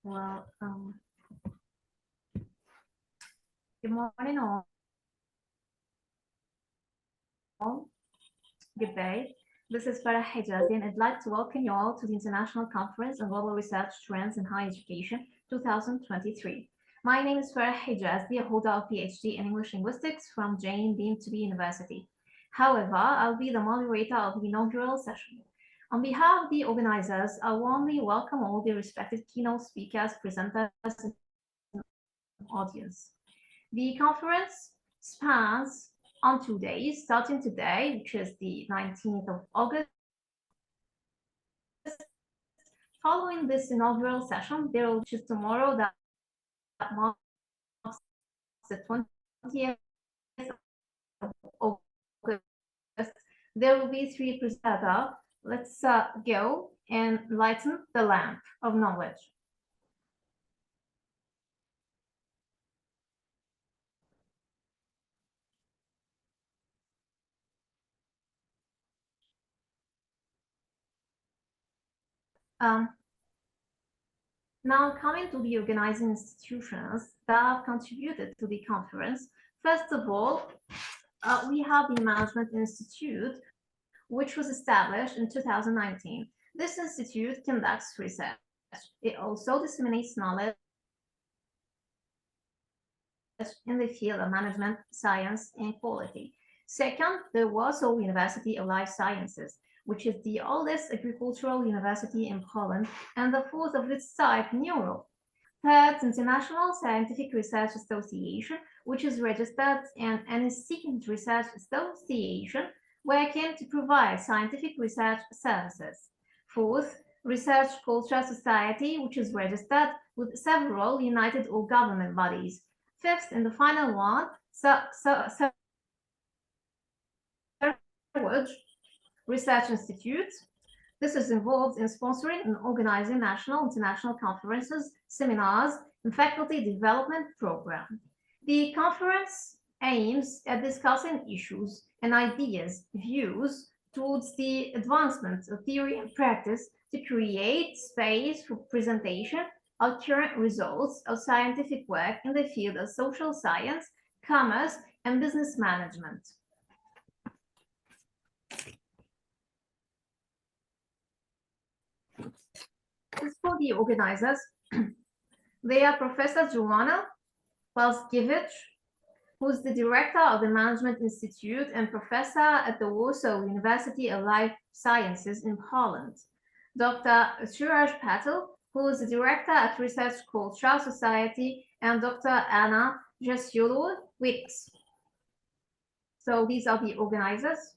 Well, good morning all. Good day. This is Farah Hijazi, and I'd like to welcome you all to the International Conference on Global Research Trends in Higher Education 2023. My name is Farah Hijazi, a holder of PhD in English Linguistics from Jane Beam to be University. However, I'll be the moderator of the inaugural session. On behalf of the organizers, I warmly welcome all the respected keynote speakers, presenters, and audience. The conference spans on 2 days, starting today, which is the 19th of August. Following this inaugural session, there will be tomorrow that marks the 20th of August. There will be 3 presenters. Let's go and lighten the lamp of knowledge. Now coming to the organizing institutions that have contributed to the conference. First of all, we have the Management Institute, which was established in 2019. This institute conducts research. It also disseminates knowledge in the field of management, science, and quality. Second, the Warsaw University of Life Sciences, which is the oldest agricultural university in Poland and the fourth of its type in Europe. Third, International Scientific Research Association, which is registered and an Institute Research Association, working to provide scientific research services. Fourth, Research Culture Society, which is registered with several united or government bodies. Fifth, and the final one, Research Institute. This is involved in sponsoring and organizing national and international conferences, seminars, and faculty development programs. The conference aims at discussing issues and ideas, views towards the advancement of theory and practice to create space for presentation of current results of scientific work in the field of social science, commerce, and business management. As for the organizers, they are Professor Joanna Palskiewicz, who's the director of the Management Institute and professor at the Warsaw University of Life Sciences in Poland. Dr. Suraj Patel, who is the director at Research Culture Society, and Dr. Anna Jasiulowicz. So these are the organizers.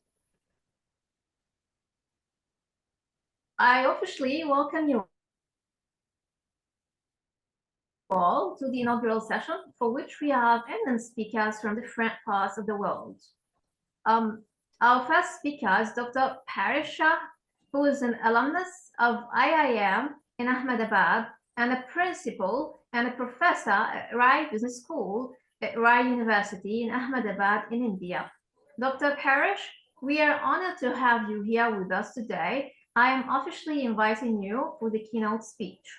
I officially welcome you all to the inaugural session, for which we have eminent speakers from different parts of the world. Our first speaker is Dr. Paresh Shah, who is an alumnus of IIM in Ahmedabad and a principal and a professor at Rai Business School at Rai University in Ahmedabad in India. Dr. Paresh, we are honored to have you here with us today. I am officially inviting you for the keynote speech.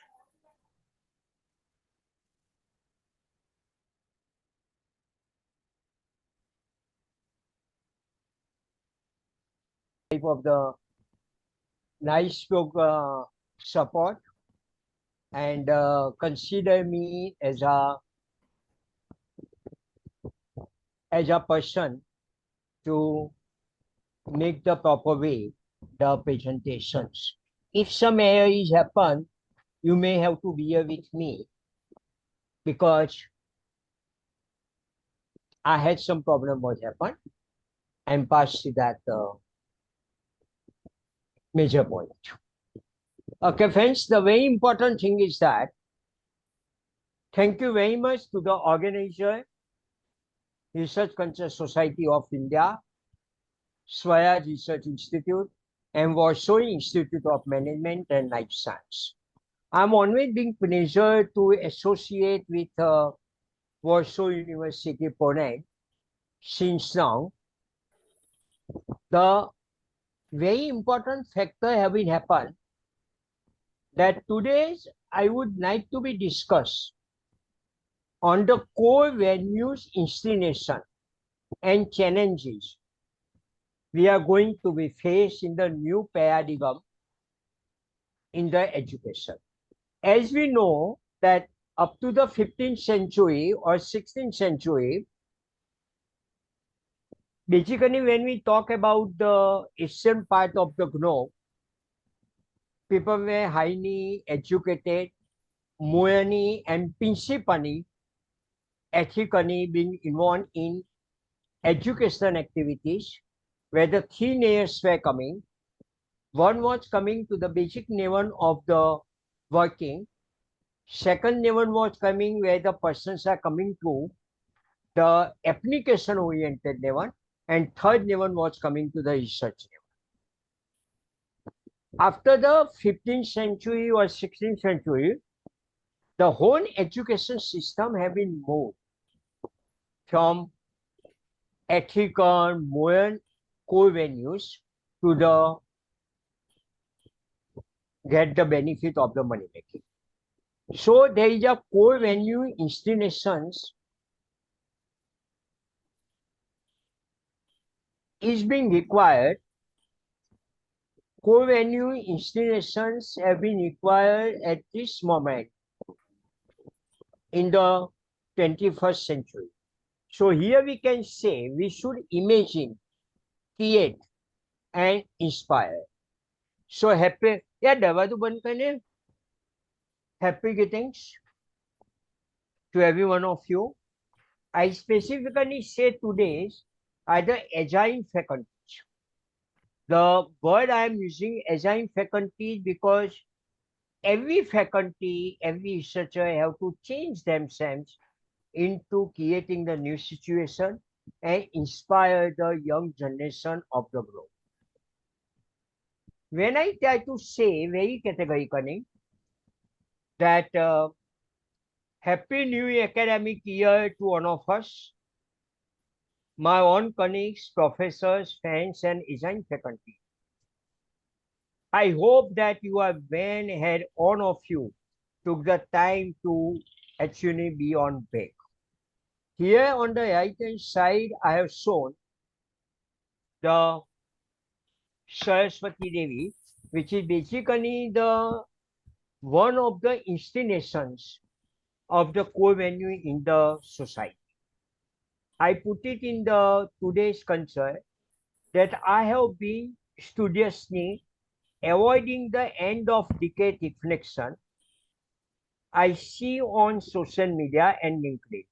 Of the nice support and consider me as a person to make the proper way the presentations. If some errors happen, you may have to bear with me because I had some problem what happened and passed that major point. Okay, friends, the very important thing is that thank you very much to the organizer, Research Culture Society of India, Swaraj Research Institute, and Warsaw Institute of Management and Life Science. I'm always being pleasure to associate with Warsaw University, Poland since now. The very important factor having happened that today's I would like to be discussed on the core values installation and challenges we are going to be faced in the new paradigm in the education. As we know that up to the 15th century or 16th century, basically when we talk about the eastern part of the globe, people were highly educated, morally and principally, ethically being involved in education activities where the three layers were coming. One was coming to the basic level of the working. Second level was coming where the persons are coming to the application oriented level. And third level was coming to the research level. After the 15th century or 16th century, the whole education system have been moved from ethical, moral core values to the get the benefit of the money making. So there is a core value installations is being required. Core value installations have been required at this moment in the 21st century. So here we can say we should imagine, create and inspire. So happy, yeah, dava tu ban karne. Happy greetings to every one of you. I specifically say today's are the agile faculties. The word I am using agile faculty because every faculty, every researcher have to change themselves into creating the new situation and inspire the young generation of the globe. When I try to say very categorically that Happy New Academic Year to one of us, my own colleagues, professors, friends, and design faculty. I hope that you are well ahead, all of you took the time to actually be on break. Here on the right hand side, I have shown the Saraswati Devi, which is basically the one of the installations of the core value in the society. I put it in the today's concern that I have been studiously avoiding the end of decade reflection I see on social media and LinkedIn.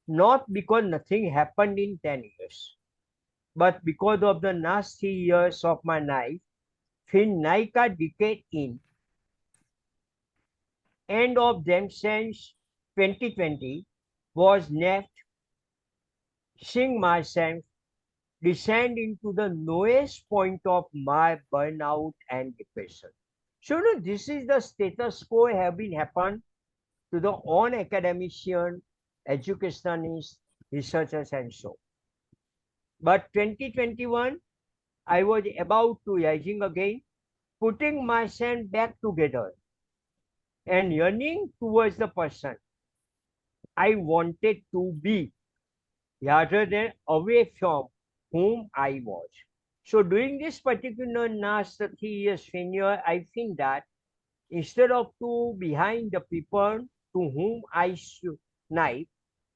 Not because nothing happened in 10 years, but because of the nasty years of my life, feel like a decade in, end of themselves 2020 was left seeing myself descend into the lowest point of my burnout and depression. So no, this is the status quo have been happened to the all academician, educationists, researchers and so. But 2021, I was about to rising again, putting myself back together and yearning towards the person I wanted to be rather than away from whom I was. So during this particular last 3 years tenure, I think that instead of to behind the people to whom I should knife,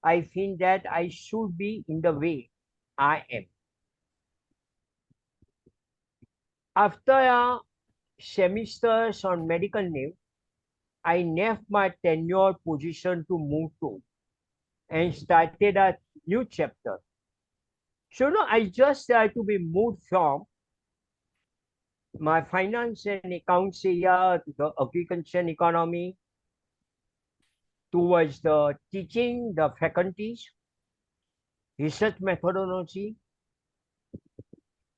I think that I should be in the way I am. After a semesters on medical leave, I left my tenured position to move to and started a new chapter. So no, I just tried to be moved from my finance and accounts area to the agriculture and economy towards the teaching, the faculties, research methodology,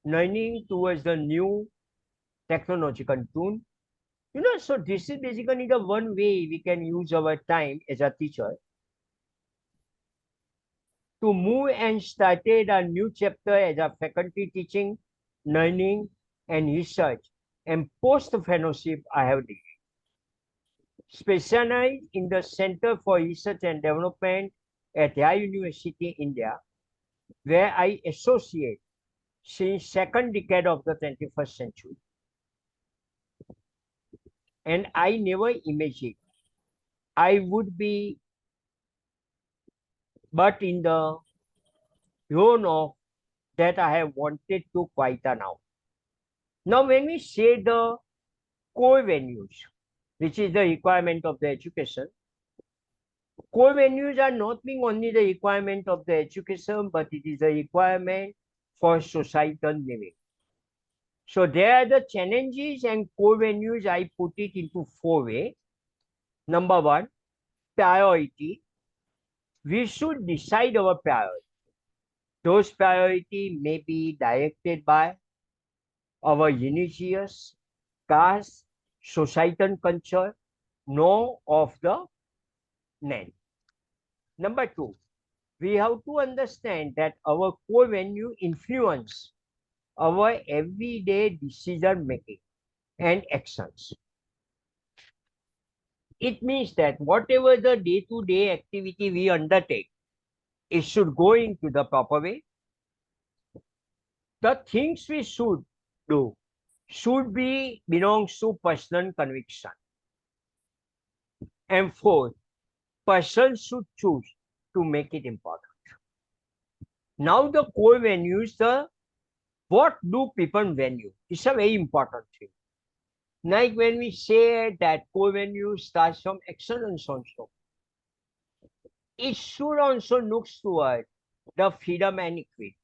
learning towards the new technological tool. So this is basically the one way we can use our time as a teacher to move and started a new chapter as a faculty teaching, learning and research and post fellowship I have did. specialized in the Center for Research and Development at Yale University, India, where I associate since second decade of the 21st century. And I never imagined I would be but in the zone of that I have wanted to quite now. Now, when we say the core venues, which is the requirement of the education, core venues are not being only the requirement of the education, but it is a requirement for societal living. So there are the challenges and core venues. I put it into four ways. Number one, priority. We should decide our priority. Those priority may be directed by our religious, caste, societal culture, no of the name. Number two, we have to understand that our core value influence our everyday decision making and actions. It means that whatever the day-to-day activity we undertake, it should go into the proper way. The things we should do should be belongs to personal conviction. And fourth, person should choose to make it important. Now the core values, the what do people value? It's a very important thing. Like when we say that core value starts from excellence also, it should also look toward the freedom and equity.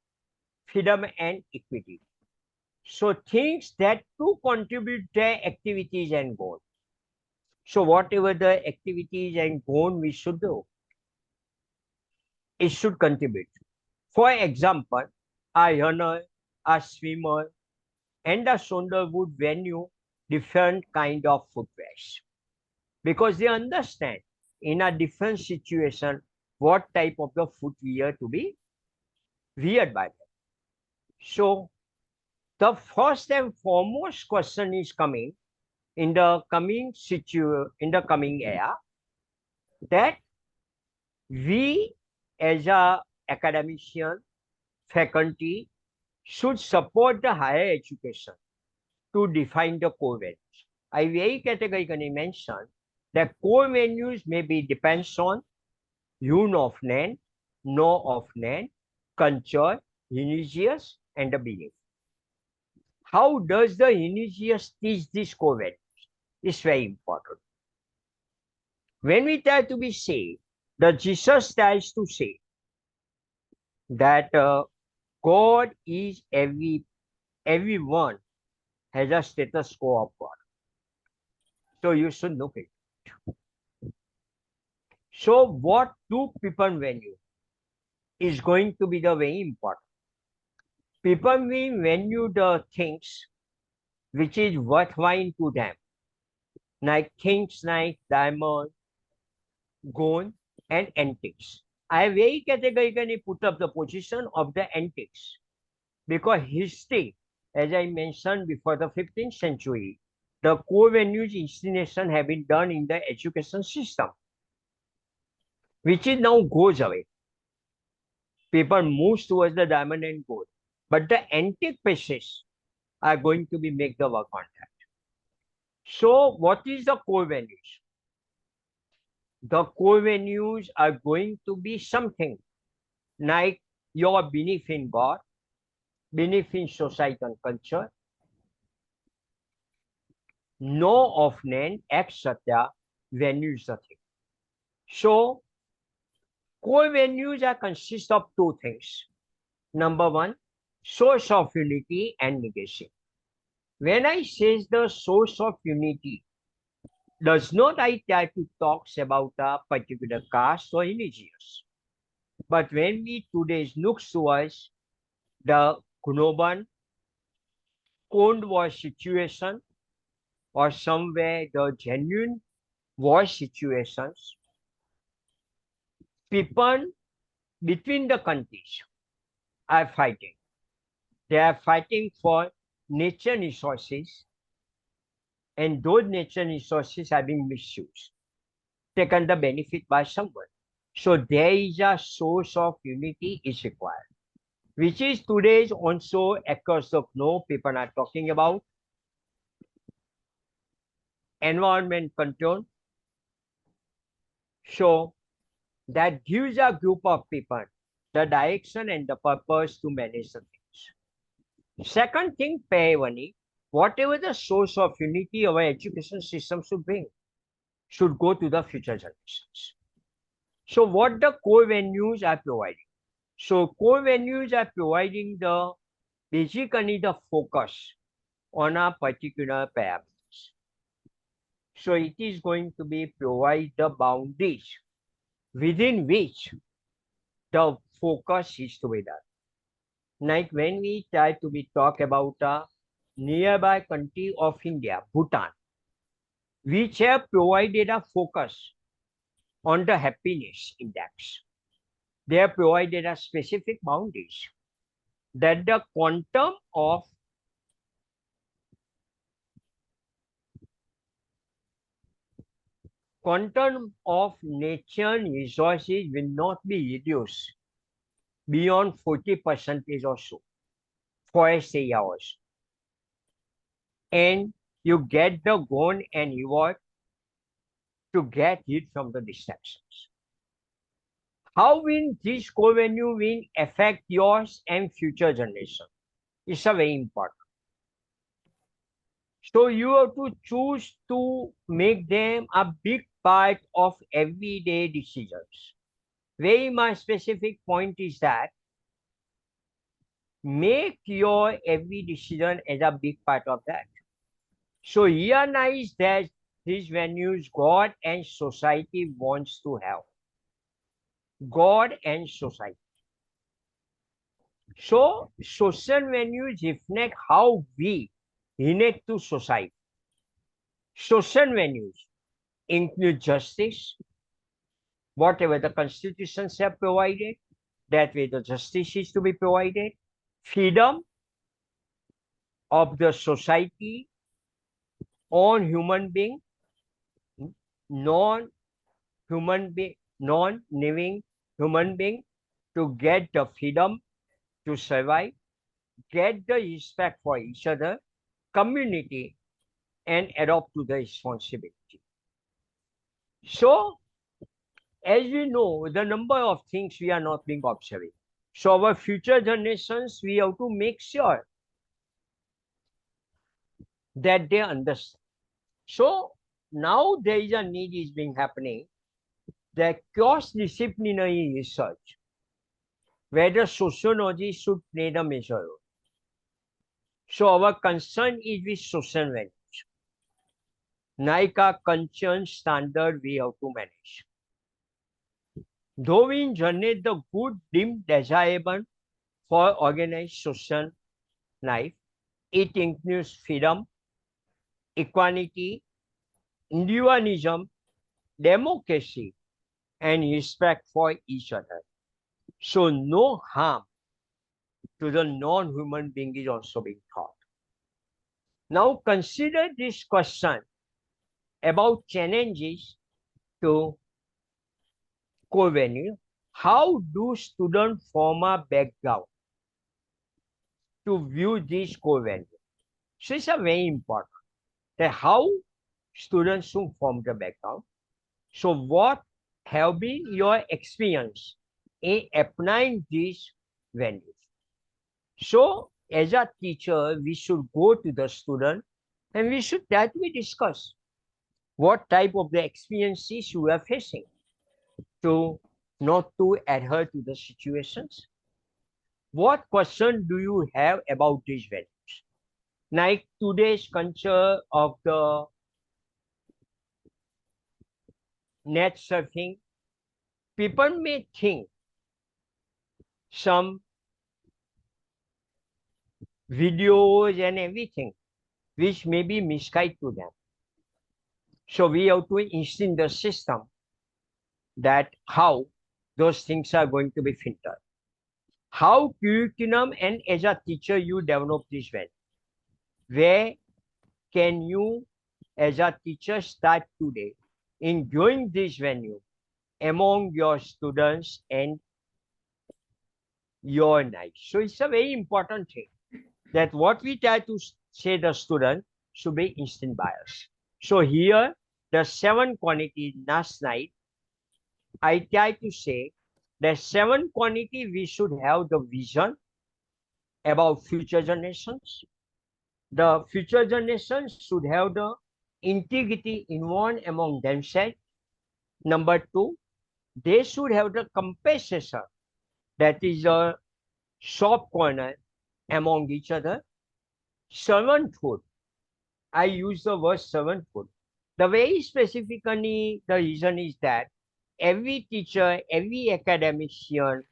Freedom and equity. So things that to contribute their activities and goals. So whatever the activities and goal we should do, it should contribute. For example, a runner, a swimmer, and a soldier would value different kind of footwear because they understand in a different situation what type of the footwear to be weared by them. So the first and foremost question is coming in the coming era that we as a academician, faculty should support the higher education to define the core values. I very categorically mentioned that core values may be depends on use of land, know of land, culture, religious, and the belief. How does the religious teach this core values? It's very important. When we try to be say, the Jesus tries to say that God is everyone has a status quo of God. So you should look at it. So what do people value is going to be the very important. People will value the things which is worthwhile to them, like things like diamond, gold, and antiques. I very categorically put up the position of the antiques because history, as I mentioned before the 15th century, the core values installation have been done in the education system, which is now goes away. People move towards the diamond and gold, but the antique pieces are going to be make the work on that. So what is the core values? The core values are going to be something like your belief in God, belief in societal culture, know of name, etc. values the thing. So core values are consist of two things. Number one, source of unity and negation. When I say the source of unity, does not I try to talk about a particular caste or religious. But when we today look towards the global Cold War situation or somewhere the genuine war situations, people between the countries are fighting. They are fighting for nature resources and those natural resources are being misused, taken the benefit by someone. So there is a source of unity is required, which is today's also across the globe. People are talking about environment control. So that gives a group of people the direction and the purpose to manage the things. Second thing, Payavani, whatever the source of unity our education system should bring, should go to the future generations. So what the core venues are providing? So core venues are providing the basically the focus on a particular parameters. So it is going to be provide the boundaries within which the focus is to be done. Like when we try to be talk about a nearby country of India, Bhutan, which have provided a focus on the happiness index. They have provided a specific boundaries that the quantum of nature resources will not be reduced beyond 40% or so, forest area also. And you get the goal and reward to get it from the distractions. How will this core value will affect yours and future generation? It's a very important. So you have to choose to make them a big part of everyday decisions. Very much specific point is that make your every decision as a big part of that. So realize that these venues God and society wants to have. God and society. So social venues reflect how we relate to society. Social venues include justice, whatever the constitutions have provided, that way the justice is to be provided, freedom of the society on human being, non-living human being to get the freedom to survive, get the respect for each other, community, and adopt to the responsibility. So, as we know, the number of things we are not being observing. So our future generations, we have to make sure that they understand. So now there is a need is being happening that cross-disciplinary research, whether sociology should play the major role. So our concern is with social values, like a concern standard we have to manage. Though we generate the good deemed desirable for organized social life, it includes freedom, equality, individualism, democracy, and respect for each other. So no harm to the non-human being is also being taught. Now consider this question about challenges to core value. How do students form a background to view this core value? So it's a very important that how students should form the background. So what have been your experience in applying these values? So as a teacher, we should go to the student and we should try to discuss what type of the experiences you are facing to not to adhere to the situations. What question do you have about these values? Like today's culture of the net surfing, people may think some videos and everything which may be misguided to them. So we have to instill the system that how those things are going to be filtered. How curriculum and as a teacher you develop this value. Where can you as a teacher start today enjoying this venue among your students and your night. So it's a very important thing that what we try to say the student should be instant bias. So here the 7 quantity last night I try to say that 7 quantity we should have the vision about future generations. The future generations should have the integrity in one among themselves. Number 2, they should have the compensation, that is a soft corner among each other. Servanthood, I use the word servanthood. The very specifically, the reason is that every teacher, every academician,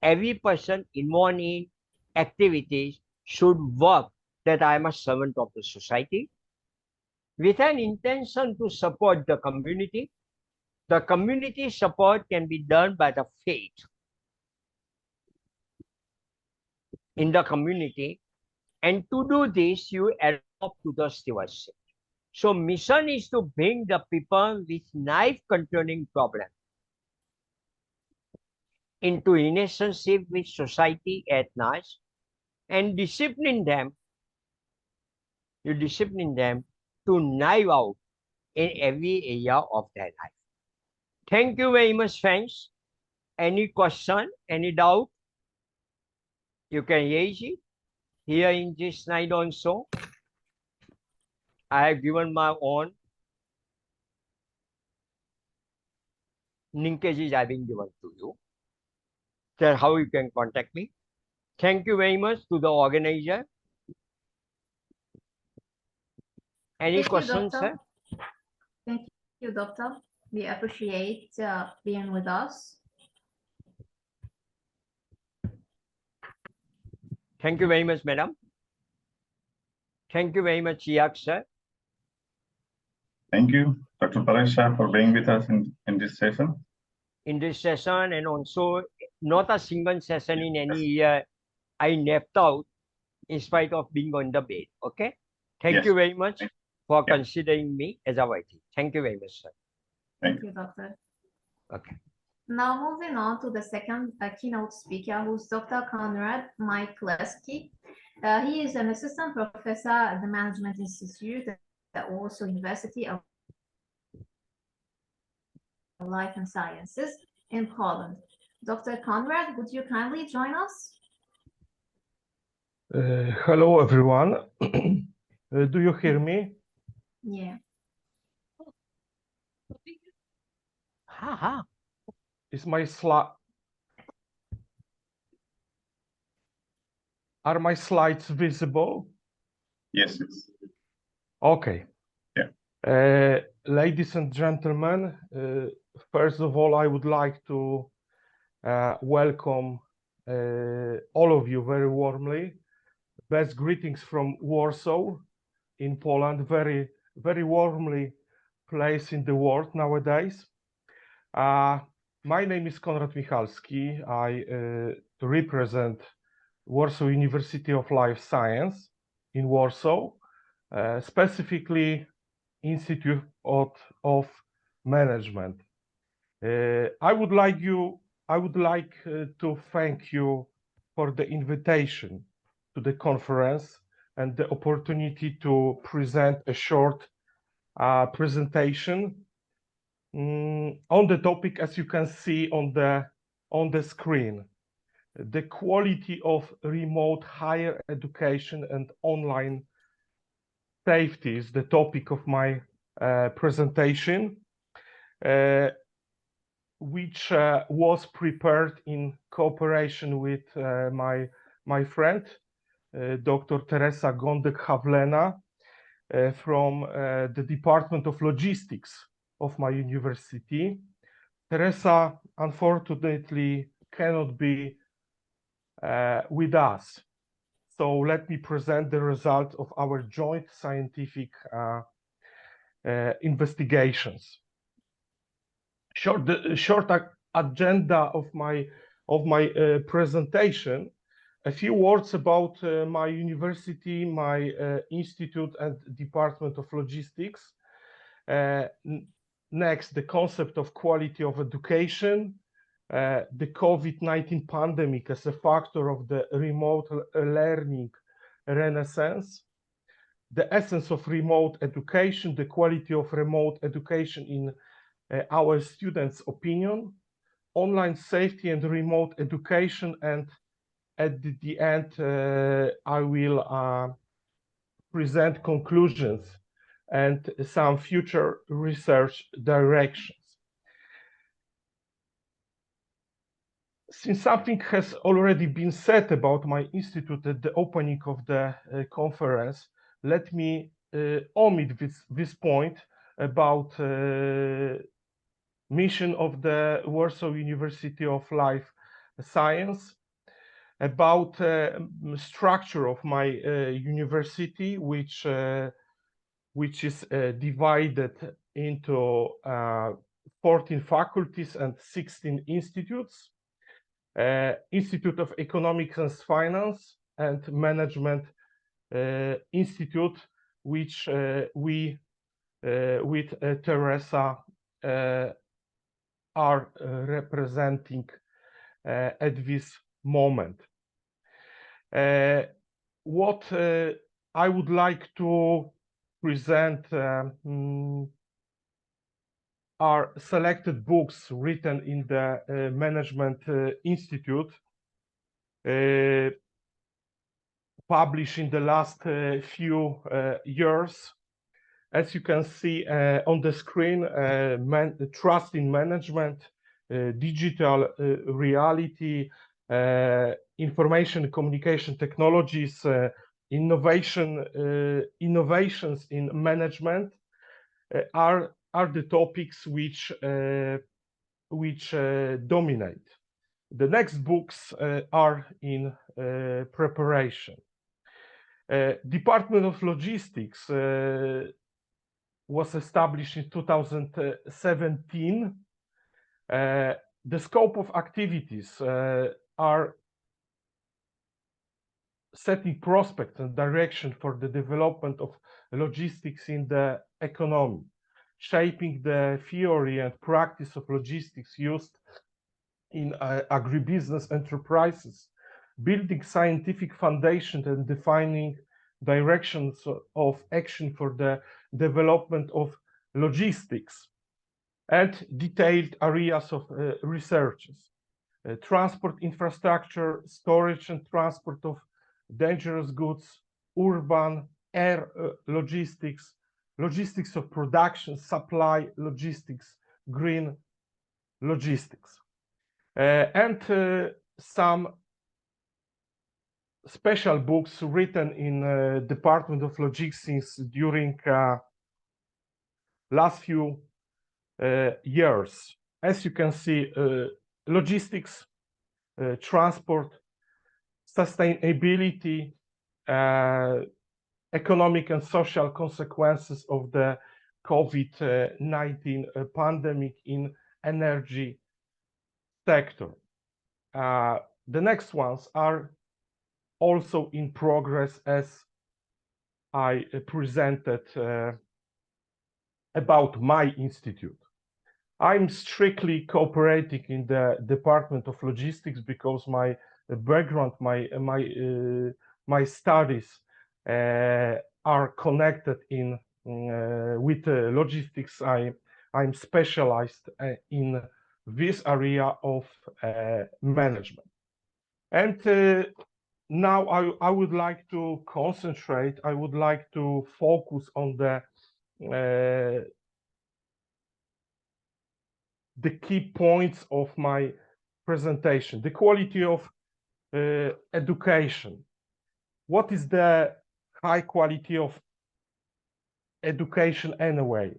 every person involved in activities should work that I am a servant of the society with an intention to support the community. The community support can be done by the faith in the community, and to do this, you adopt to the stewardship. So mission is to bring the people with knife controlling problem into relationship with society at large and discipline them. You discipline them to knife out in every area of their life. Thank you very much, friends. Any question, any doubt, you can raise it here in this slide also. I have given my own linkages I've been given to you. That's how you can contact me. Thank you very much to the organizer. Any Thank questions, you, sir? Thank you, Doctor. We appreciate being with us. Thank you very much, madam. Thank you very much, Yak, sir. Thank you, Dr. Paresh, for being with us in this session. In this session, and also not a single session in any year I napped out in spite of being on the bed. Okay. Thank Yes. you very much for Yeah. considering me as a YT. Thank you very much, sir. Thank you, Doctor. Okay. Now moving on to the second keynote speaker, who's Dr. Konrad Michalewski. He is an assistant professor at the Management Institute at Warsaw University of Life and Sciences in Poland. Dr. Konrad, would you kindly join us? Hello, everyone. Do you hear me? Yeah. Ha. Is my slide? Are my slides visible? Yes, yes. Okay. Yeah. Ladies and gentlemen, first of all, I would like to welcome all of you very warmly. Best greetings from Warsaw in Poland, very, very warmly place in the world nowadays. My name is Konrad Michalski. I represent Warsaw University of Life Science in Warsaw, specifically Institute of Management. I would like to thank you for the invitation to the conference and the opportunity to present a short presentation on the topic, as you can see on the screen. The quality of remote higher education and online safety is the topic of my presentation, which was prepared in cooperation with my friend, Dr. Teresa Gądek-Hawlena, from the Department of Logistics of my university. Teresa, unfortunately, cannot be with us. So let me present the result of our joint scientific investigations. Short agenda of my presentation. A few words about my university, my institute and Department of Logistics. Next, the concept of quality of education, the COVID-19 pandemic as a factor of the remote learning renaissance, the essence of remote education, the quality of remote education in our students' opinion, online safety and remote education, and at the end, I will present conclusions and some future research directions. Since something has already been said about my institute at the opening of the conference, let me omit this point about mission of the Warsaw University of Life Science, about structure of my university, which is divided into 14 faculties and 16 institutes. Institute of Economics and Finance and Management Institute, which we with Teresa are representing at this moment. What I would like to present are selected books written in the Management Institute, published in the last few years. As you can see on the screen, Trust in Management, Digital Reality, Information and Communication Technologies, Innovations in Management are the topics which dominate. The next books are in preparation. Department of Logistics was established in 2017. The scope of activities are setting prospects and direction for the development of logistics in the economy, shaping the theory and practice of logistics used in agribusiness enterprises, building scientific foundations and defining directions of action for the development of logistics, and detailed areas of researches, transport infrastructure, storage and transport of dangerous goods, urban air logistics, logistics of production, supply logistics, green logistics, and some special books written in Department of Logistics during last few years. As you can see, logistics, transport, sustainability, economic and social consequences of the COVID-19 pandemic in energy sector. The next ones are also in progress, as I presented about my institute. I'm strictly cooperating in the Department of Logistics because my background, my studies are connected in with logistics. I'm specialized in this area of management. And now I would like to concentrate, I would like to focus on the key points of my presentation. The quality of education. What is the high quality of education anyway?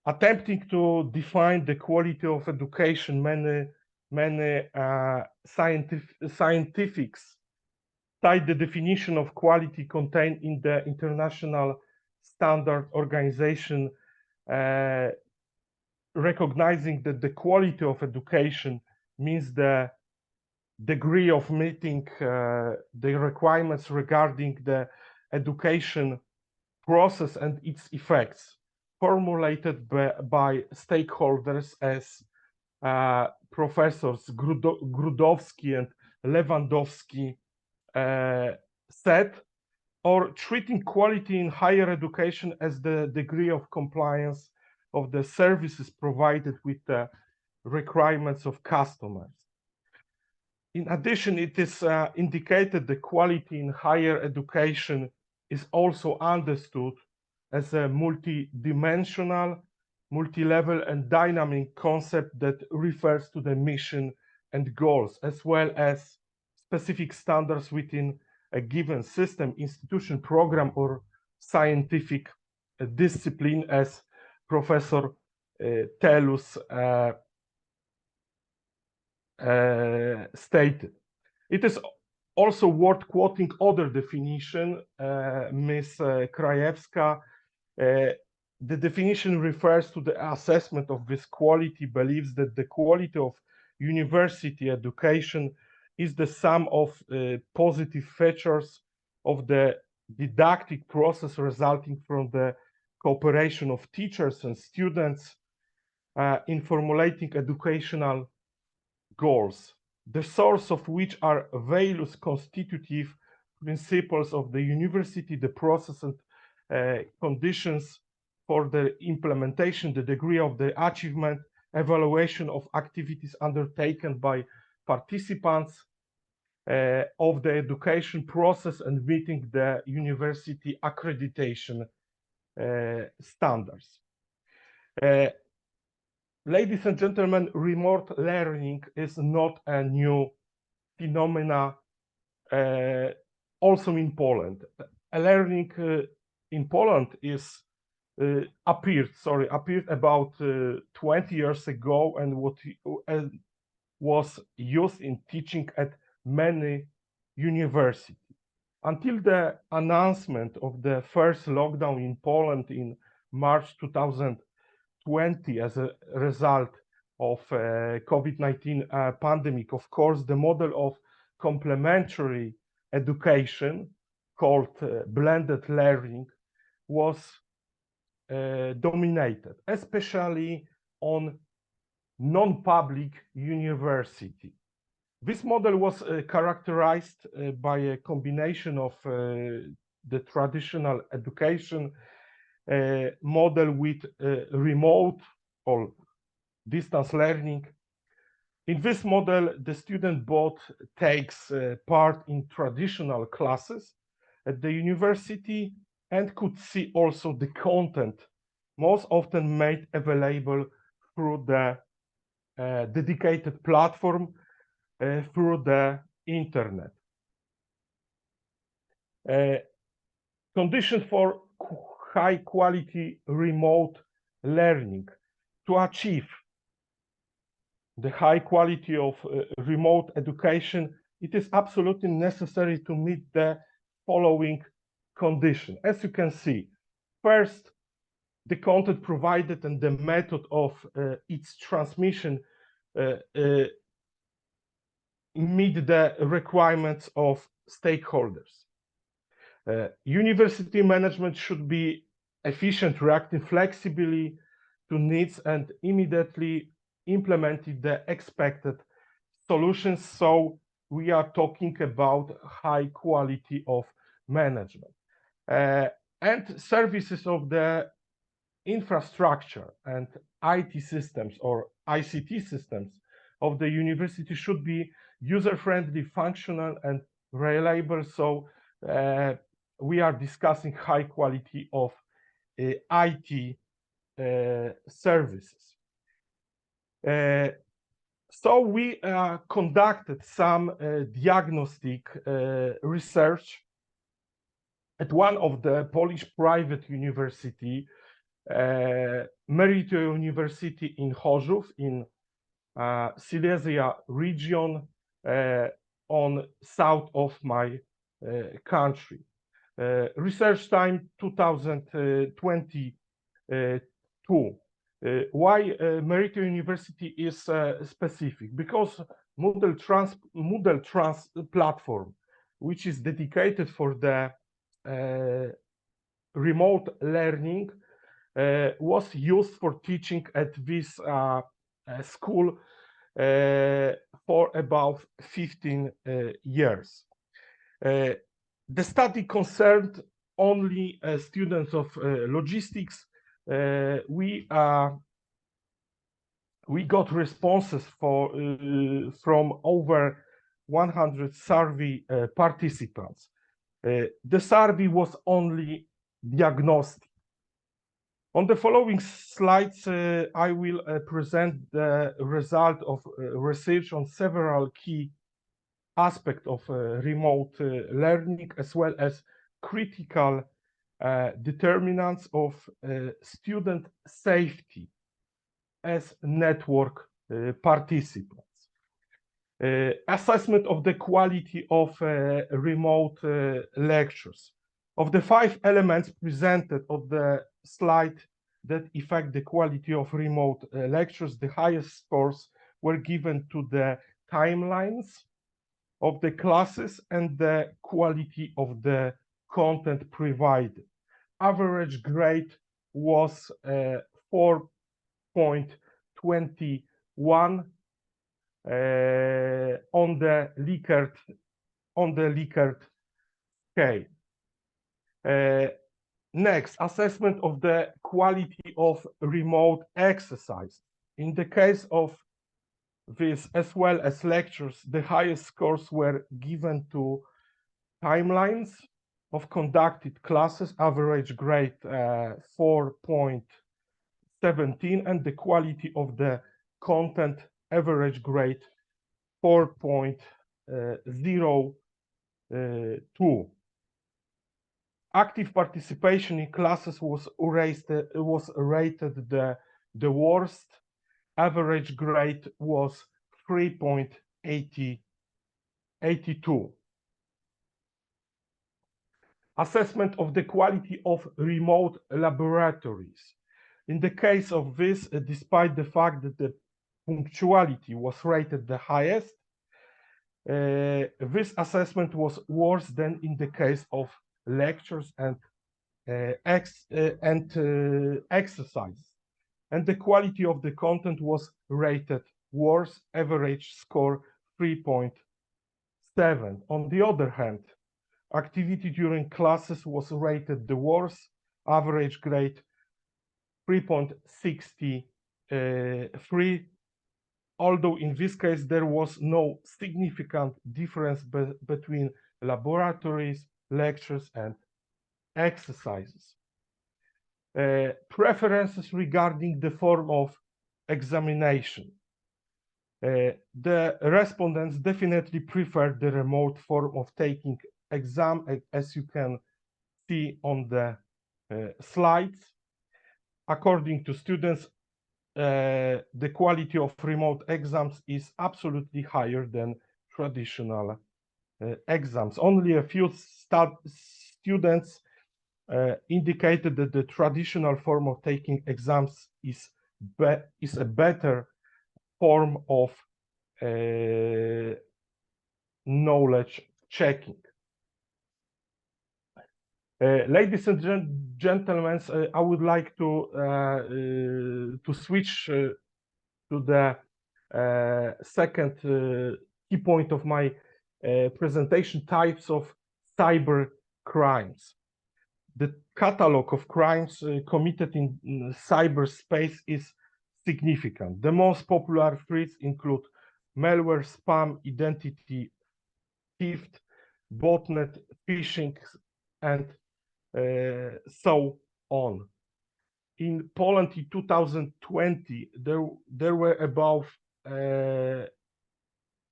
Attempting to define the quality of education, many scientifics cite the definition of quality contained in the International Standard Organization, recognizing that the quality of education means the degree of meeting the requirements regarding the education process and its effects formulated by stakeholders as Professors Grudowski and Lewandowski said, or treating quality in higher education as the degree of compliance of the services provided with the requirements of customers. In addition, it is indicated the quality in higher education is also understood as a multi-dimensional, multi-level and dynamic concept that refers to the mission and goals, as well as specific standards within a given system, institution, program, or scientific discipline, as Professor Tellus stated. It is also worth quoting other definition, Ms. Krajewska. The definition refers to the assessment of this quality, believes that the quality of university education is the sum of positive features of the didactic process resulting from the cooperation of teachers and students in formulating educational goals, the source of which are various constitutive principles of the university, the process and conditions for the implementation, the degree of the achievement, evaluation of activities undertaken by participants of the education process, and meeting the university accreditation standards. Ladies and gentlemen, remote learning is not a new phenomena, also in Poland. Learning in Poland is appeared about 20 years ago, and was used in teaching at many universities. Until the announcement of the first lockdown in Poland in March 2020 as a result of COVID-19 pandemic, of course, the model of complementary education called blended learning was dominated, especially on non-public university. This model was characterized by a combination of the traditional education model with remote or distance learning. In this model, the student both takes part in traditional classes at the university and could see also the content, most often made available through the dedicated platform through the internet. Conditions for high quality remote learning. To achieve the high quality of remote education, it is absolutely necessary to meet the following condition. As you can see, first, the content provided and the method of its transmission meet the requirements of stakeholders. University management should be efficient, reacting flexibly to needs, and immediately implementing the expected solutions. So we are talking about high quality of management. And services of the infrastructure and IT systems or ICT systems of the university should be user-friendly, functional, and reliable. So we are discussing high quality of IT services. So we conducted some diagnostic research at one of the Polish private university, Meryto University in Chorzów in Silesia region on south of my country. Research time 2022. Why Meryto University is specific? Because Moodle Trans platform, which is dedicated for the remote learning, was used for teaching at this school for about 15 years. The study concerned only students of logistics. We got responses from over 100 survey participants. The survey was only diagnostic. On the following slides, I will present the result of research on several key aspects of remote learning, as well as critical determinants of student safety as network participants. Assessment of the quality of remote lectures. Of the 5 elements presented on the slide that affect the quality of remote lectures, the highest scores were given to the timelines of the classes and the quality of the content provided. Average grade was 4.21 on the Likert scale. Next, assessment of the quality of remote exercise. In the case of this, as well as lectures, the highest scores were given to timelines of conducted classes, average grade 4.17, and the quality of the content, average grade 4.02. Active participation in classes was rated the worst. Average grade was 3.82. Assessment of the quality of remote laboratories. In the case of this, despite the fact that the punctuality was rated the highest, this assessment was worse than in the case of lectures and exercise. And the quality of the content was rated worse, average score 3.7. On the other hand, activity during classes was rated the worst, average grade 3.63, although in this case there was no significant difference between laboratories, lectures, and exercises. Preferences regarding the form of examination. The respondents definitely preferred the remote form of taking exam, as you can see on the slides. According to students, the quality of remote exams is absolutely higher than traditional exams. Only a few students indicated that the traditional form of taking exams is a better form of knowledge checking. Ladies and gentlemen, I would like to switch to the second key point of my presentation: types of cyber crimes. The catalog of crimes committed in cyberspace is significant. The most popular threats include malware, spam, identity theft, botnet, phishing, and so on. In Poland in 2020, there were about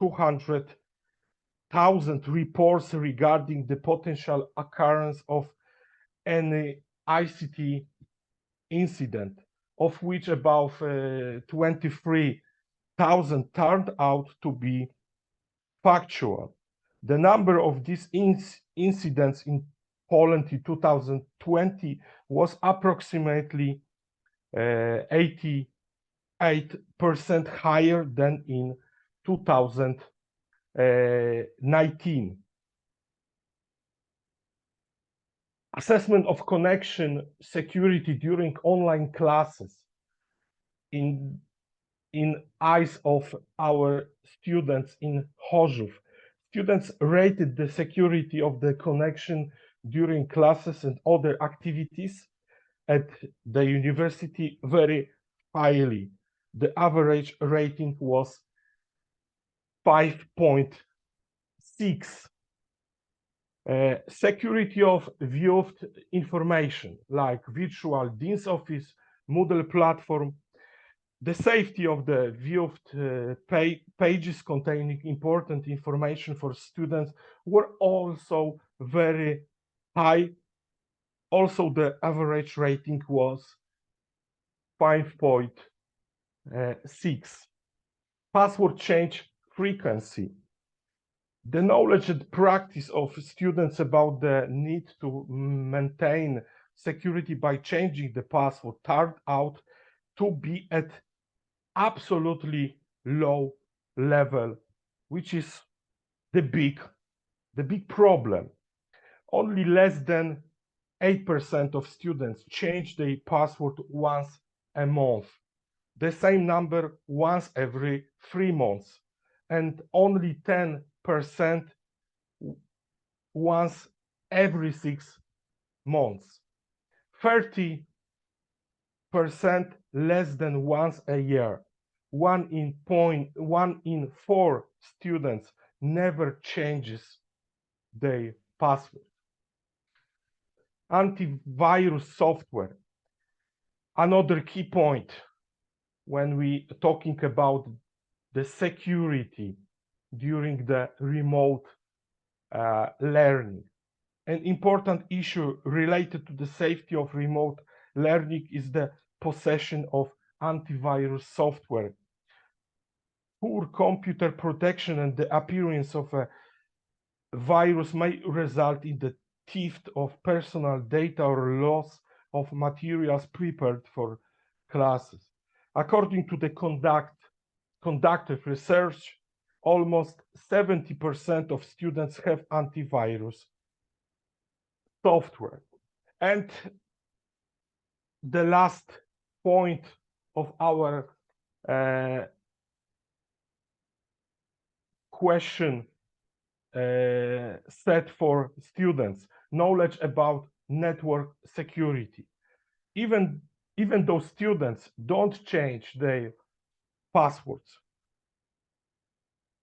200,000 reports regarding the potential occurrence of any ICT incident, of which about 23,000 turned out to be factual. The number of these incidents in Poland in 2020 was approximately 88% higher than in 2019. Assessment of connection security during online classes in eyes of our students in Chorzów. Students rated the security of the connection during classes and other activities at the university very highly. The average rating was 5.6. Security of viewed information like virtual Dean's Office, Moodle platform. The safety of the viewed pages containing important information for students were also very high. Also, the average rating was 5.6. Password change frequency. The knowledge and practice of students about the need to maintain security by changing the password turned out to be at absolutely low level, which is the big problem. Only less than 8% of students change their password once a month. The same number once every 3 months, and only 10% once every 6 months. 30% less than once a year. 1 in 4 students never changes their password. Antivirus software. Another key point when we talking about the security during the remote learning. An important issue related to the safety of remote learning is the possession of antivirus software. Poor computer protection and the appearance of a virus may result in the theft of personal data or loss of materials prepared for classes. According to the conducted research, almost 70% of students have antivirus software. And the last point of our question set for students, knowledge about network security. Even though students don't change their passwords,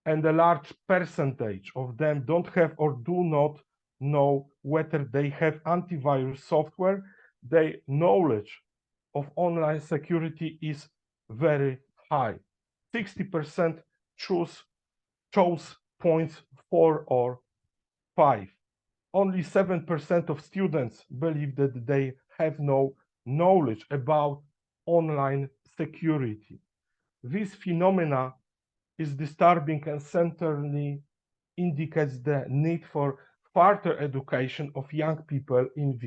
and a large percentage of them don't have or do not know whether they have antivirus software, their knowledge of online security is very high. 60% chose points 4 or 5. Only 7% of students believe that they have no knowledge about online security. This phenomena is disturbing and certainly indicates the need for further education of young people in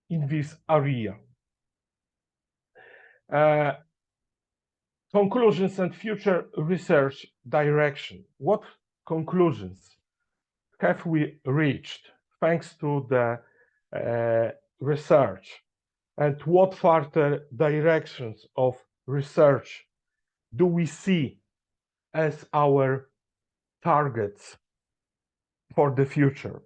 this area. Conclusions and future research direction. What conclusions have we reached thanks to the research, and what further directions of research do we see as our targets for the future?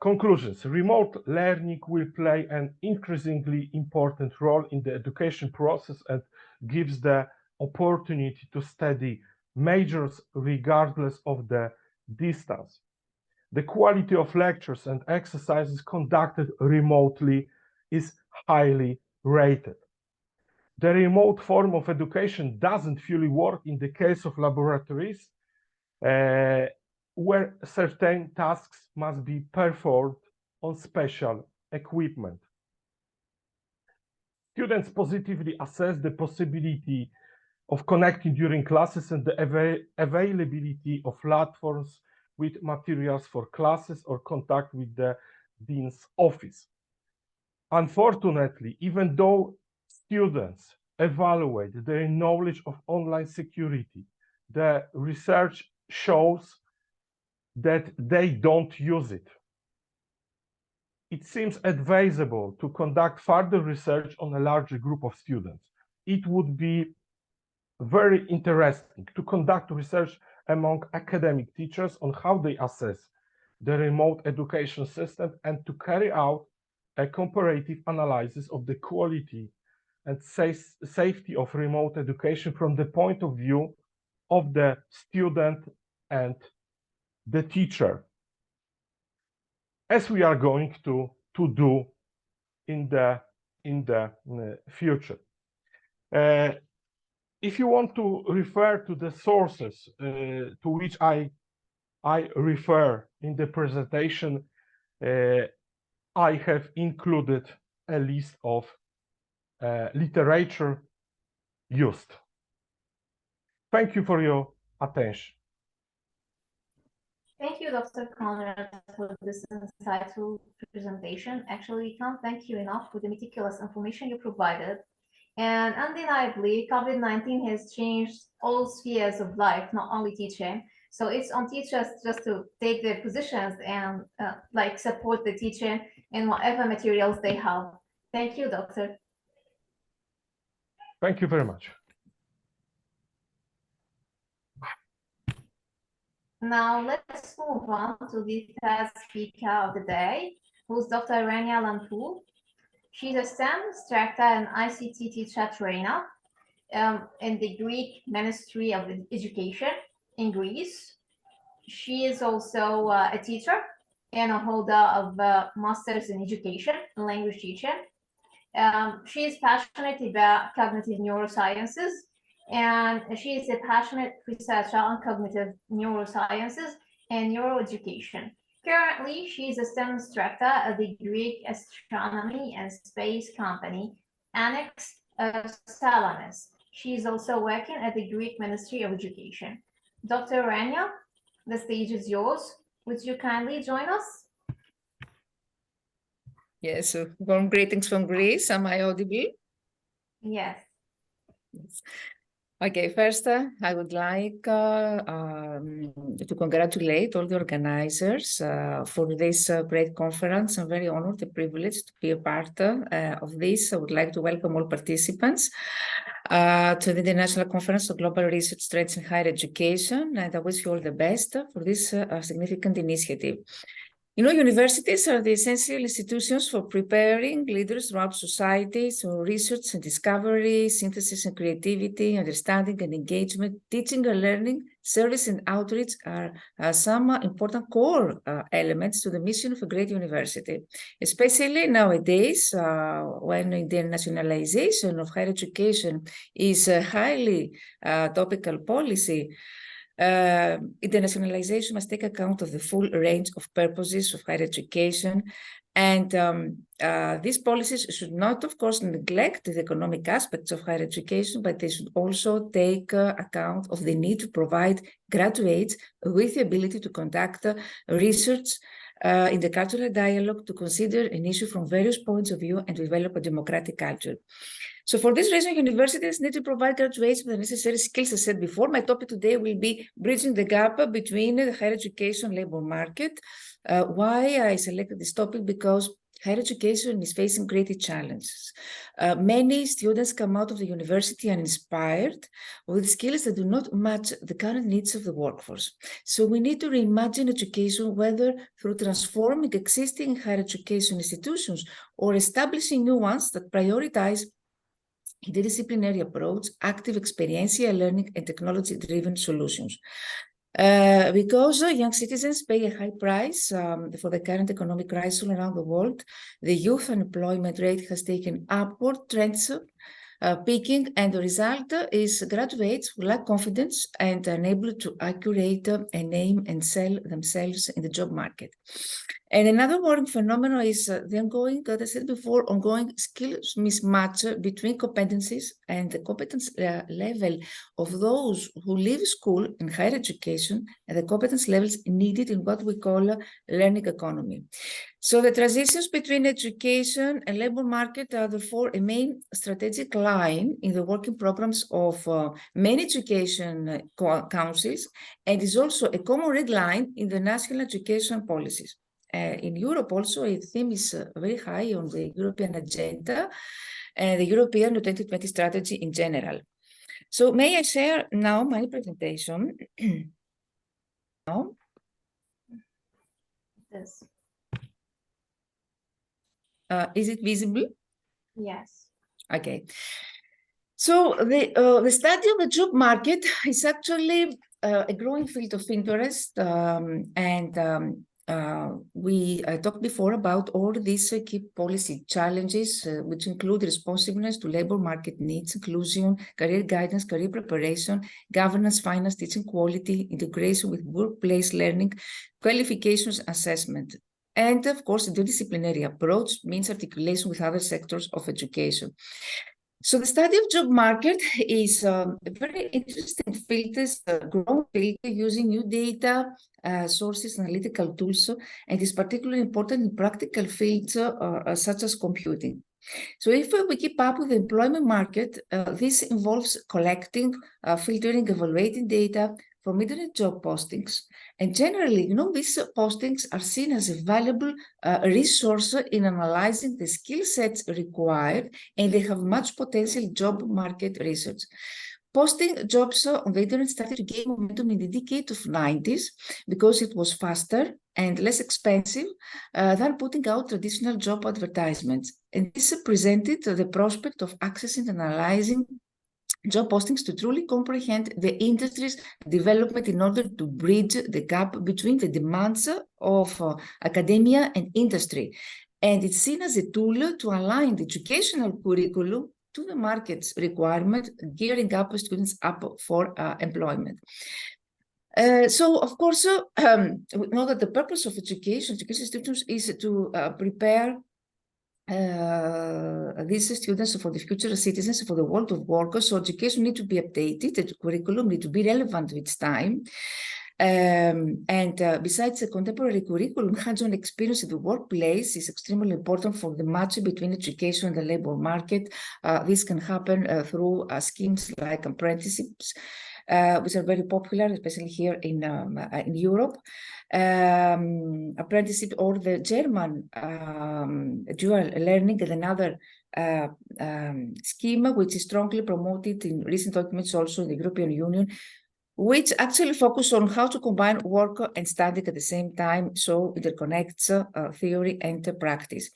Conclusions. Remote learning will play an increasingly important role in the education process and gives the opportunity to study majors regardless of the distance. The quality of lectures and exercises conducted remotely is highly rated. The remote form of education doesn't fully work in the case of laboratories, where certain tasks must be performed on special equipment. Students positively assess the possibility of connecting during classes and the availability of platforms with materials for classes or contact with the dean's office. Unfortunately, even though students evaluate their knowledge of online security. The research shows that they don't use it. It seems advisable to conduct further research on a larger group of students. It would be very interesting to conduct research among academic teachers on how they assess the remote education system and to carry out a comparative analysis of the quality and safety of remote education from the point of view of the student and the teacher, as we are going to do in the future. If you want to refer to the sources to which I refer in the presentation, I have included a list of literature used. Thank you for your attention. Thank you, Dr. Conrad, for this insightful presentation. Actually, we can't thank you enough for the meticulous information you provided. And undeniably, COVID-19 has changed all spheres of life, not only teaching. So it's on teachers just to take their positions and like support the teacher in whatever materials they have. Thank you, Doctor. Thank you very much. Now let's move on to the third speaker of the day, who's Dr. Rania Lampu. She's a STEM instructor and ICT teacher trainer in the Greek Ministry of Education in Greece. She is also a teacher and a holder of a master's in education and language teaching. She is passionate about cognitive neurosciences, and she is a passionate researcher on cognitive neurosciences and neuroeducation. Currently, she is a STEM instructor at the Greek Astronomy and Space Company, Annex Salamis. She is also working at the Greek Ministry of Education. Dr. Rania, the stage is yours. Would you kindly join us? Yes, warm greetings from Greece. Am I audible? Yes. Yes. Okay, first, I would like to congratulate all the organizers for this great conference. I'm very honored and privileged to be a part of this. I would like to welcome all participants to the International Conference on Global Research Trends in Higher Education, and I wish you all the best for this significant initiative. You know, universities are the essential institutions for preparing leaders throughout society, so research and discovery, synthesis and creativity, understanding and engagement, teaching and learning, service and outreach are some important core elements to the mission of a great university, especially nowadays when the internationalization of higher education is a highly topical policy. Internationalization must take account of the full range of purposes of higher education, and these policies should not, of course, neglect the economic aspects of higher education, but they should also take account of the need to provide graduates with the ability to conduct research in the cultural dialogue, to consider an issue from various points of view and develop a democratic culture. So for this reason, universities need to provide graduates with the necessary skills. As I said before, my topic today will be bridging the gap between the higher education labor market. Why I selected this topic? Because higher education is facing great challenges. Many students come out of the university uninspired with skills that do not match the current needs of the workforce. So we need to reimagine education, whether through transforming existing higher education institutions or establishing new ones that prioritize interdisciplinary approach, active experiential learning, and technology-driven solutions. Because young citizens pay a high price for the current economic crisis all around the world, the youth unemployment rate has taken upward trends, peaking, and the result is graduates who lack confidence and are unable to accurately name and sell themselves in the job market. And another worrying phenomenon is the ongoing, as I said before, ongoing skills mismatch between competencies and the competence level of those who leave school in higher education and the competence levels needed in what we call a learning economy. So the transitions between education and labor market are therefore a main strategic line in the working programs of many education councils, and is also a common red line in the national education policies. In Europe also, a theme is very high on the European agenda and the European 2020 strategy in general. So may I share now my presentation? Now? This. Is it visible? Yes. Okay. So the study of the job market is actually a growing field of interest, we talked before about all these key policy challenges, which include responsiveness to labor market needs, inclusion, career guidance, career preparation, governance, finance, teaching quality, integration with workplace learning, qualifications assessment. And of course, the interdisciplinary approach means articulation with other sectors of education. So the study of job market is a very interesting field, growing field using new data, sources, analytical tools, and is particularly important in practical fields such as computing. So if we keep up with the employment market, this involves collecting, filtering, evaluating data from internet job postings. And generally, these postings are seen as a valuable resource in analyzing the skill sets required, and they have much potential job market research. Posting jobs on the internet started to gain momentum in the decade of 90s because it was faster and less expensive than putting out traditional job advertisements. And this presented the prospect of accessing and analyzing job postings to truly comprehend the industry's development in order to bridge the gap between the demands of academia and industry. And it's seen as a tool to align the educational curriculum to the market's requirement, gearing up students up for employment. So, of course, we know that the purpose of education institutions is to prepare these students for the future citizens, for the world of work. So education needs to be updated, the curriculum needs to be relevant to its time. Besides the contemporary curriculum, hands-on experience in the workplace is extremely important for the match between education and the labor market. This can happen through schemes like apprenticeships, which are very popular, especially here in Europe. Apprenticeship or the German dual learning is another scheme which is strongly promoted in recent documents also in the European Union, which actually focus on how to combine work and study at the same time, so interconnects theory and practice.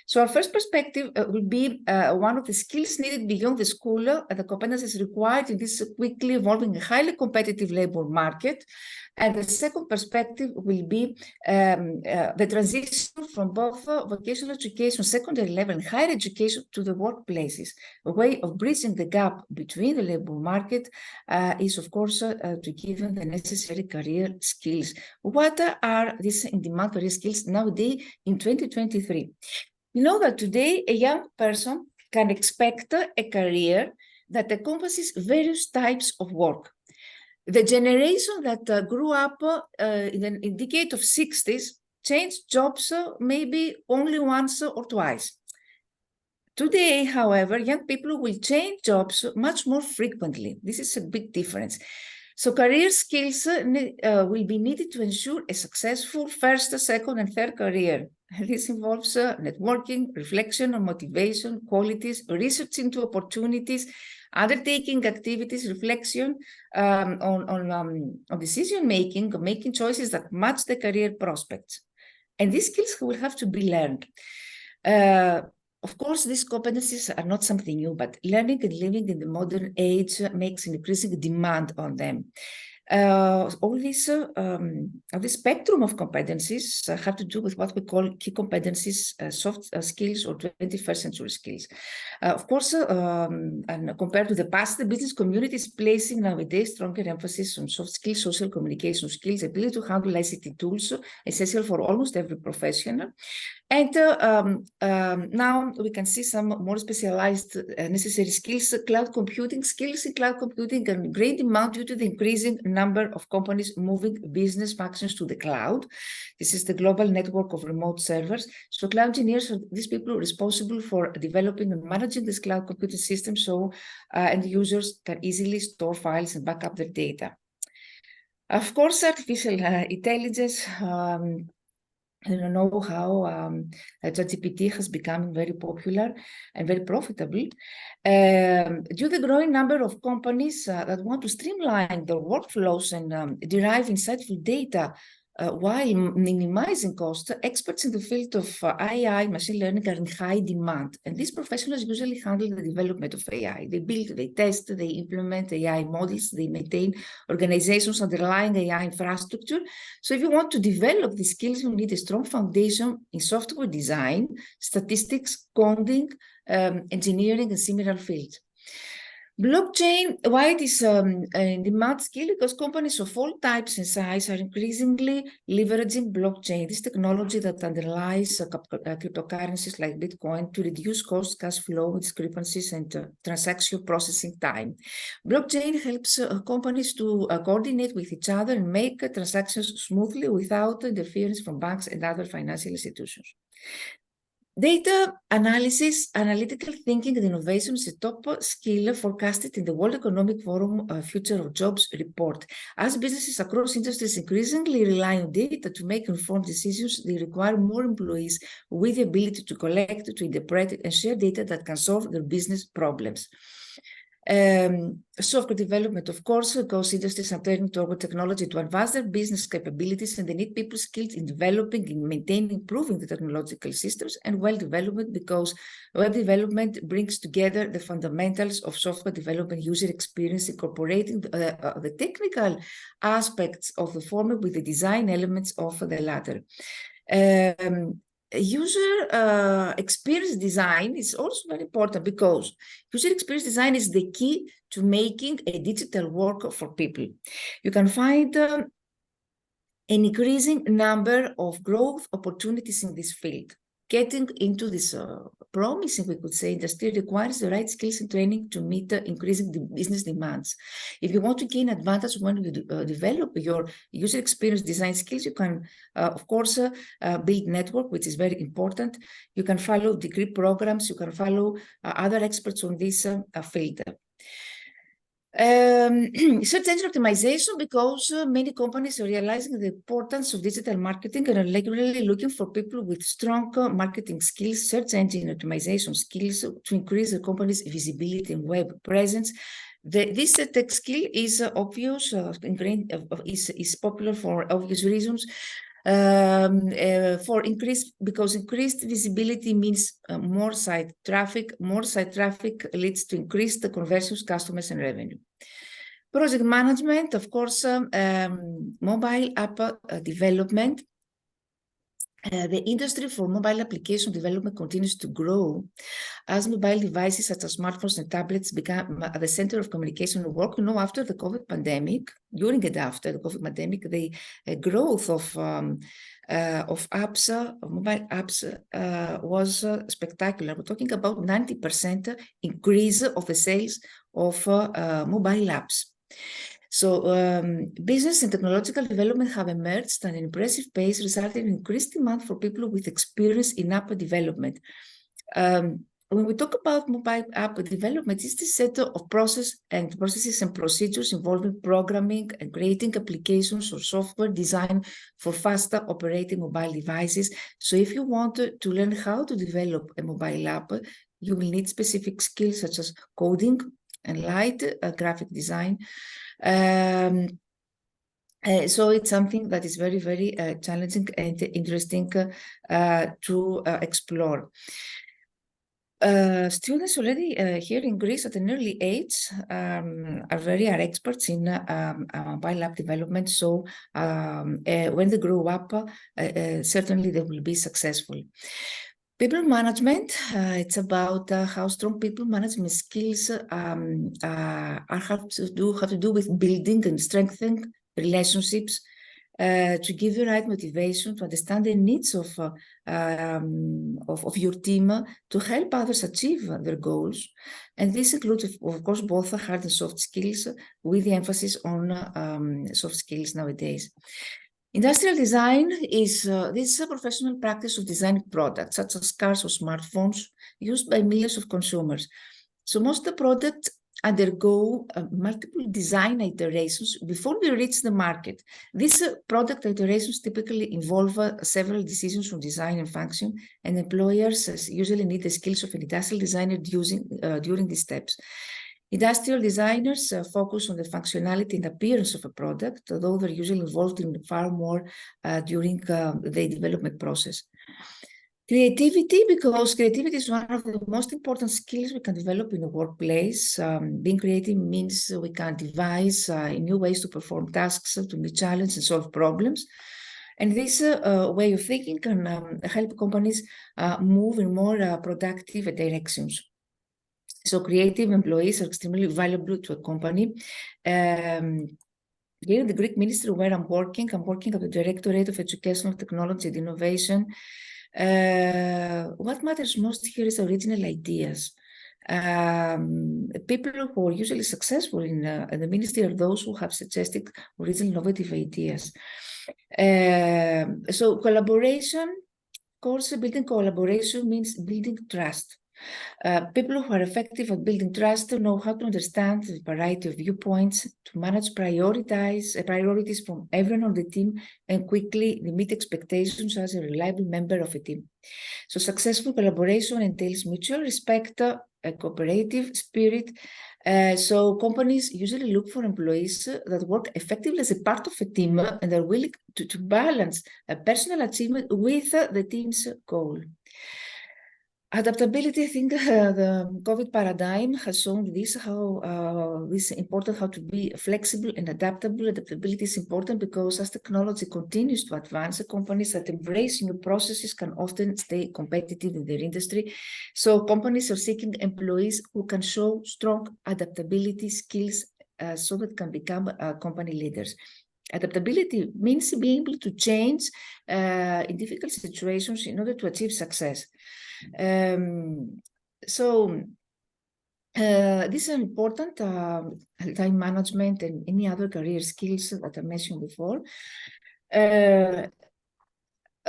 So our first perspective will be one of the skills needed beyond the school, the competencies required in this quickly evolving, highly competitive labor market. And the second perspective will be the transition from both vocational education, secondary level, and higher education to the workplaces. A way of bridging the gap between the labor market is, of course, to give them the necessary career skills. What are these in-demand career skills nowadays in 2023? You know that today a young person can expect a career that encompasses various types of work. The generation that grew up in the decade of 60s changed jobs maybe only once or twice. Today, however, young people will change jobs much more frequently. This is a big difference. So career skills will be needed to ensure a successful first, second, and third career. This involves networking, reflection on motivation, qualities, research into opportunities, undertaking activities, reflection on decision-making, making choices that match the career prospects. And these skills will have to be learned. Of course, these competencies are not something new, but learning and living in the modern age makes an increasing demand on them. All this spectrum of competencies have to do with what we call key competencies, soft skills or 21st century skills. Of course, and compared to the past, the business community is placing nowadays stronger emphasis on soft skills, social communication skills, ability to handle ICT tools, essential for almost every professional. And now we can see some more specialized necessary skills, cloud computing skills in cloud computing, and great demand due to the increasing number of companies moving business functions to the cloud. This is the global network of remote servers. So cloud engineers are these people responsible for developing and managing this cloud computing system so end users can easily store files and back up their data. Of course, artificial intelligence, I don't know how ChatGPT has become very popular and very profitable. Due to the growing number of companies that want to streamline their workflows and derive insightful data while minimizing cost, experts in the field of AI, machine learning are in high demand. And these professionals usually handle the development of AI. They build, they test, they implement AI models, they maintain organizations' underlying AI infrastructure. So if you want to develop these skills, you need a strong foundation in software design, statistics, coding, engineering, and similar fields. Blockchain, why it is a demand skill? Because companies of all types and size are increasingly leveraging blockchain, this technology that underlies cryptocurrencies like Bitcoin to reduce cost, cash flow, discrepancies, and transaction processing time. Blockchain helps companies to coordinate with each other and make transactions smoothly without interference from banks and other financial institutions. Data analysis, analytical thinking, and innovation is a top skill forecasted in the World Economic Forum Future of Jobs report. As businesses across industries increasingly rely on data to make informed decisions, they require more employees with the ability to collect, to interpret, and share data that can solve their business problems. Software development, of course, because industries are turning toward technology to advance their business capabilities, and they need people skilled in developing, in maintaining, improving the technological systems, and web development, because web development brings together the fundamentals of software development, user experience, incorporating the technical aspects of the former with the design elements of the latter. User experience design is also very important because user experience design is the key to making a digital work for people. You can find an increasing number of growth opportunities in this field. Getting into this promising, we could say, industry requires the right skills and training to meet the increasing business demands. If you want to gain advantage when you develop your user experience design skills, you can, of course, build network, which is very important. You can follow degree programs. You can follow other experts on this field. Search engine optimization, because many companies are realizing the importance of digital marketing and are regularly looking for people with strong marketing skills, search engine optimization skills to increase the company's visibility and web presence. This tech skill is obvious, is popular for obvious reasons. Because increased visibility means more site traffic. More site traffic leads to increased conversions, customers, and revenue. Project management, of course, mobile app development. The industry for mobile application development continues to grow as mobile devices such as smartphones and tablets become at the center of communication and work. You know, after the COVID pandemic, during and after the COVID pandemic, the growth of apps, of mobile apps, was spectacular. We're talking about 90% increase of the sales of mobile apps. So business and technological development have emerged at an impressive pace, resulting in increased demand for people with experience in app development. When we talk about mobile app development, it's the set of processes and procedures involving programming and creating applications or software design for faster operating mobile devices. So if you want to learn how to develop a mobile app, you will need specific skills such as coding and light graphic design. So it's something that is very, very challenging and interesting to explore. students already here in Greece at an early age are experts in mobile app development. So when they grow up, certainly they will be successful. People management, it's about how strong people management skills have to do with building and strengthening relationships, to give the right motivation, to understand the needs of your team, to help others achieve their goals. And this includes, of course, both hard and soft skills, with the emphasis on soft skills nowadays. Industrial design is this is a professional practice of designing products such as cars or smartphones used by millions of consumers. So most of the products undergo multiple design iterations before they reach the market. These product iterations typically involve several decisions on design and function, and employers usually need the skills of an industrial designer during these steps. Industrial designers focus on the functionality and appearance of a product, although they're usually involved in far more during the development process. Creativity, because creativity is one of the most important skills we can develop in the workplace. Being creative means we can devise new ways to perform tasks, to meet challenges and solve problems. And this way of thinking can help companies move in more productive directions. So creative employees are extremely valuable to a company. Here in the Greek ministry where I'm working at the Directorate of Educational Technology and Innovation. What matters most here is original ideas. People who are usually successful in the ministry are those who have suggested original innovative ideas. So collaboration, of course, building collaboration means building trust. People who are effective at building trust know how to understand the variety of viewpoints, to manage priorities from everyone on the team, and quickly meet expectations as a reliable member of a team. So successful collaboration entails mutual respect, a cooperative spirit. So companies usually look for employees that work effectively as a part of a team and are willing to balance personal achievement with the team's goal. Adaptability, I think the COVID paradigm has shown this, how this is important, how to be flexible and adaptable. Adaptability is important because as technology continues to advance, the companies that embrace new processes can often stay competitive in their industry. So companies are seeking employees who can show strong adaptability skills so that can become company leaders. Adaptability means being able to change in difficult situations in order to achieve success. This is important time management and any other career skills that I mentioned before.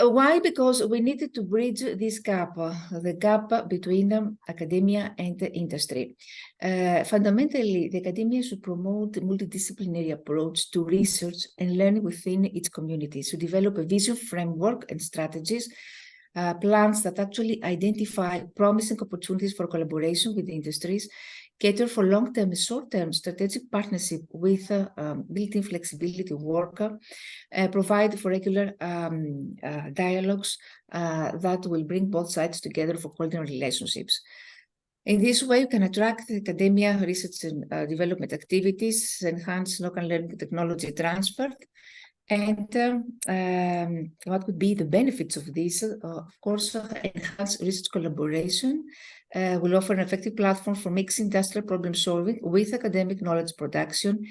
Why? Because we needed to bridge this gap, the gap between academia and the industry. Fundamentally, the academia should promote a multidisciplinary approach to research and learning within its community, to develop a vision framework and strategies, plans that actually identify promising opportunities for collaboration with the industries, cater for long-term and short-term strategic partnership with built-in flexibility work, provide for regular dialogues that will bring both sides together for quality relationships. In this way, you can attract academia, research and development activities, enhance local learning technology transfer. And what would be the benefits of this? Of course, enhanced research collaboration will offer an effective platform for mixing industrial problem solving with academic knowledge production.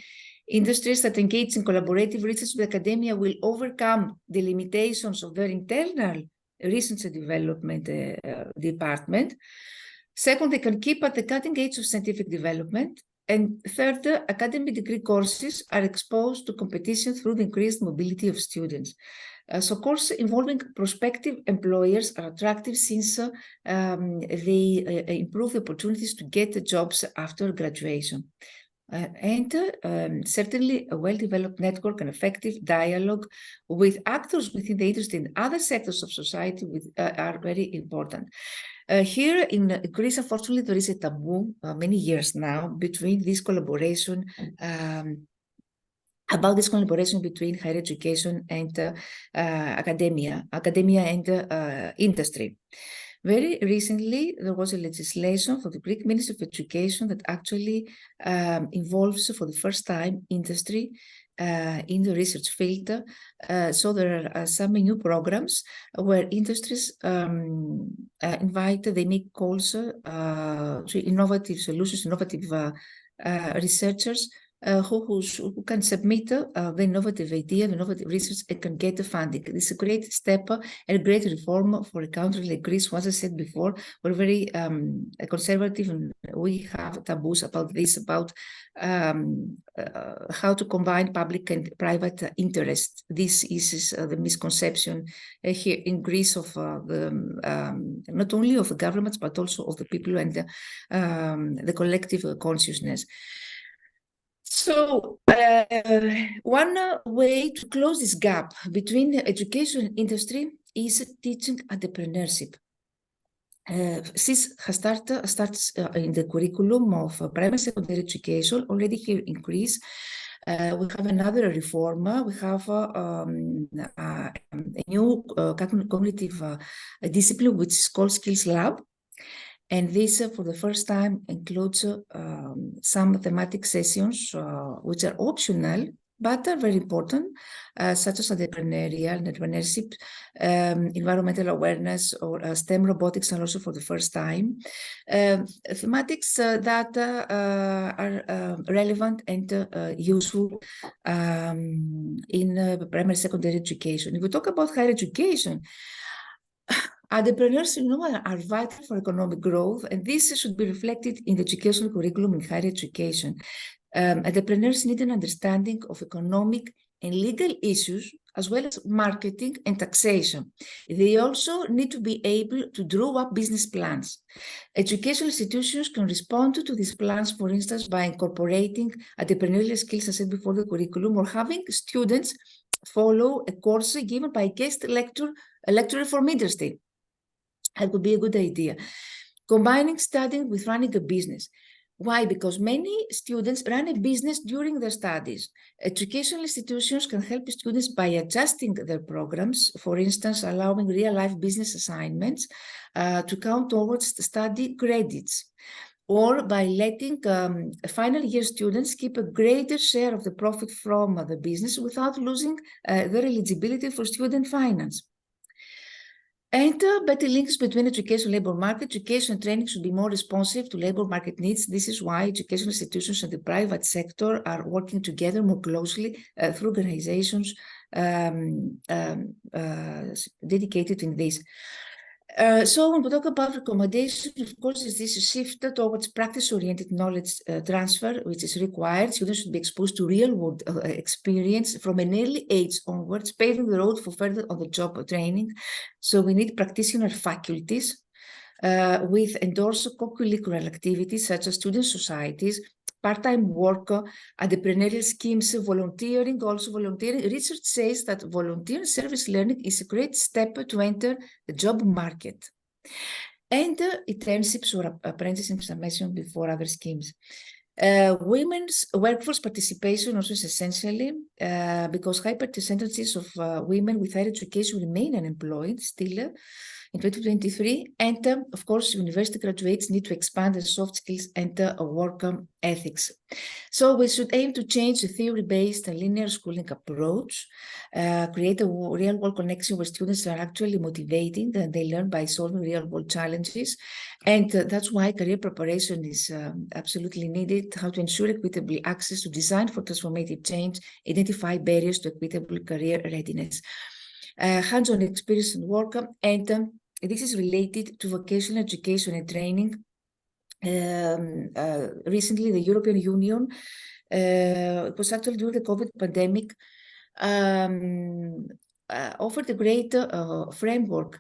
Industries that engage in collaborative research with academia will overcome the limitations of their internal research and development department. Second, they can keep at the cutting edge of scientific development. And third, academic degree courses are exposed to competition through the increased mobility of students. So courses involving prospective employers are attractive since they improve the opportunities to get the jobs after graduation. Certainly a well-developed network and effective dialogue with actors within the industry and other sectors of society are very important. Here in Greece, unfortunately, there is a taboo many years now between this collaboration, about this collaboration between higher education and academia and industry. Very recently, there was a legislation for the Greek Ministry of Education that actually involves for the first time industry in the research field. So there are some new programs where industries they make calls to innovative solutions, innovative researchers who can submit the innovative idea, the innovative research, and can get the funding. This is a great step and a great reform for a country like Greece. As I said before, we're very conservative, and we have taboos about this, about how to combine public and private interest. This is the misconception here in Greece of not only of the governments, but also of the people and the collective consciousness. So one way to close this gap between the education industry is teaching entrepreneurship. This has starts in the curriculum of primary secondary education already here in Greece. We have another reform. We have a new cognitive discipline which is called Skills Lab. And this, for the first time, includes some thematic sessions which are optional, but are very important, such as entrepreneurship, environmental awareness, or STEM robotics are also for the first time. Thematics that are relevant and useful in primary secondary education. If we talk about higher education, entrepreneurs, are vital for economic growth, and this should be reflected in the educational curriculum in higher education. Entrepreneurs need an understanding of economic and legal issues, as well as marketing and taxation. They also need to be able to draw up business plans. Educational institutions can respond to these plans, for instance, by incorporating entrepreneurial skills, as I said before, the curriculum, or having students follow a course given by a guest lecturer from industry. That would be a good idea. Combining studying with running a business. Why? Because many students run a business during their studies. Educational institutions can help students by adjusting their programs, for instance, allowing real-life business assignments to count towards the study credits, or by letting final year students keep a greater share of the profit from the business without losing their eligibility for student finance. And better links between education and labor market. Education and training should be more responsive to labor market needs. This is why educational institutions and the private sector are working together more closely through organizations dedicated in this. So when we talk about recommendation, of course, is this shift towards practice-oriented knowledge transfer, which is required. Students should be exposed to real-world experience from an early age onwards, paving the road for further on-the-job training. So we need practitioner faculties with endorsed co-curricular activities such as student societies, part-time work, entrepreneurial schemes, volunteering, also volunteering. Research says that volunteer service learning is a great step to enter the job market. And internships or apprenticeships I mentioned before, other schemes. Women's workforce participation also is essentially because high percentages of women with higher education remain unemployed still in 2023. And of course, university graduates need to expand their soft skills and work ethics. So we should aim to change the theory-based and linear schooling approach, create a real-world connection where students are actually motivating and they learn by solving real-world challenges. And that's why career preparation is absolutely needed, how to ensure equitable access to design for transformative change, identify barriers to equitable career readiness. Hands-on experience and work, and this is related to vocational education and training. Recently, the European Union, it was actually during the COVID pandemic, offered a great framework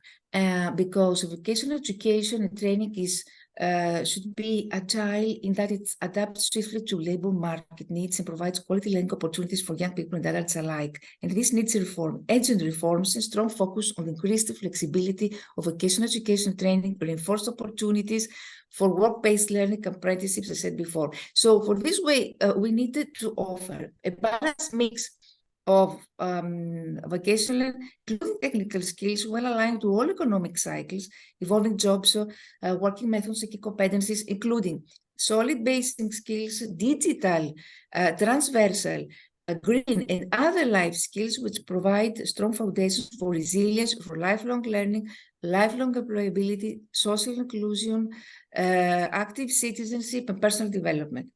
because vocational education and training is should be agile in that it adapts swiftly to labor market needs and provides quality learning opportunities for young people and adults alike. And this needs reform, urgent reforms, and strong focus on increased flexibility of vocational education training, reinforced opportunities for work-based learning, apprenticeships, as I said before. So for this way, we needed to offer a balanced mix of vocational, including technical skills, well aligned to all economic cycles, evolving jobs, working methods and key competencies, including solid basic skills, digital, transversal, green, and other life skills which provide strong foundations for resilience, for lifelong learning, lifelong employability, social inclusion, active citizenship, and personal development.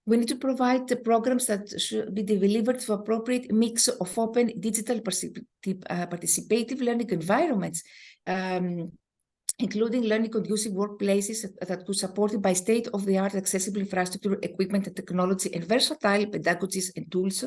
We need to provide the programs that should be delivered to appropriate mix of open digital participative learning environments, including learning conducive workplaces that could support by state-of-the-art accessible infrastructure, equipment, and technology, and versatile pedagogies and tools.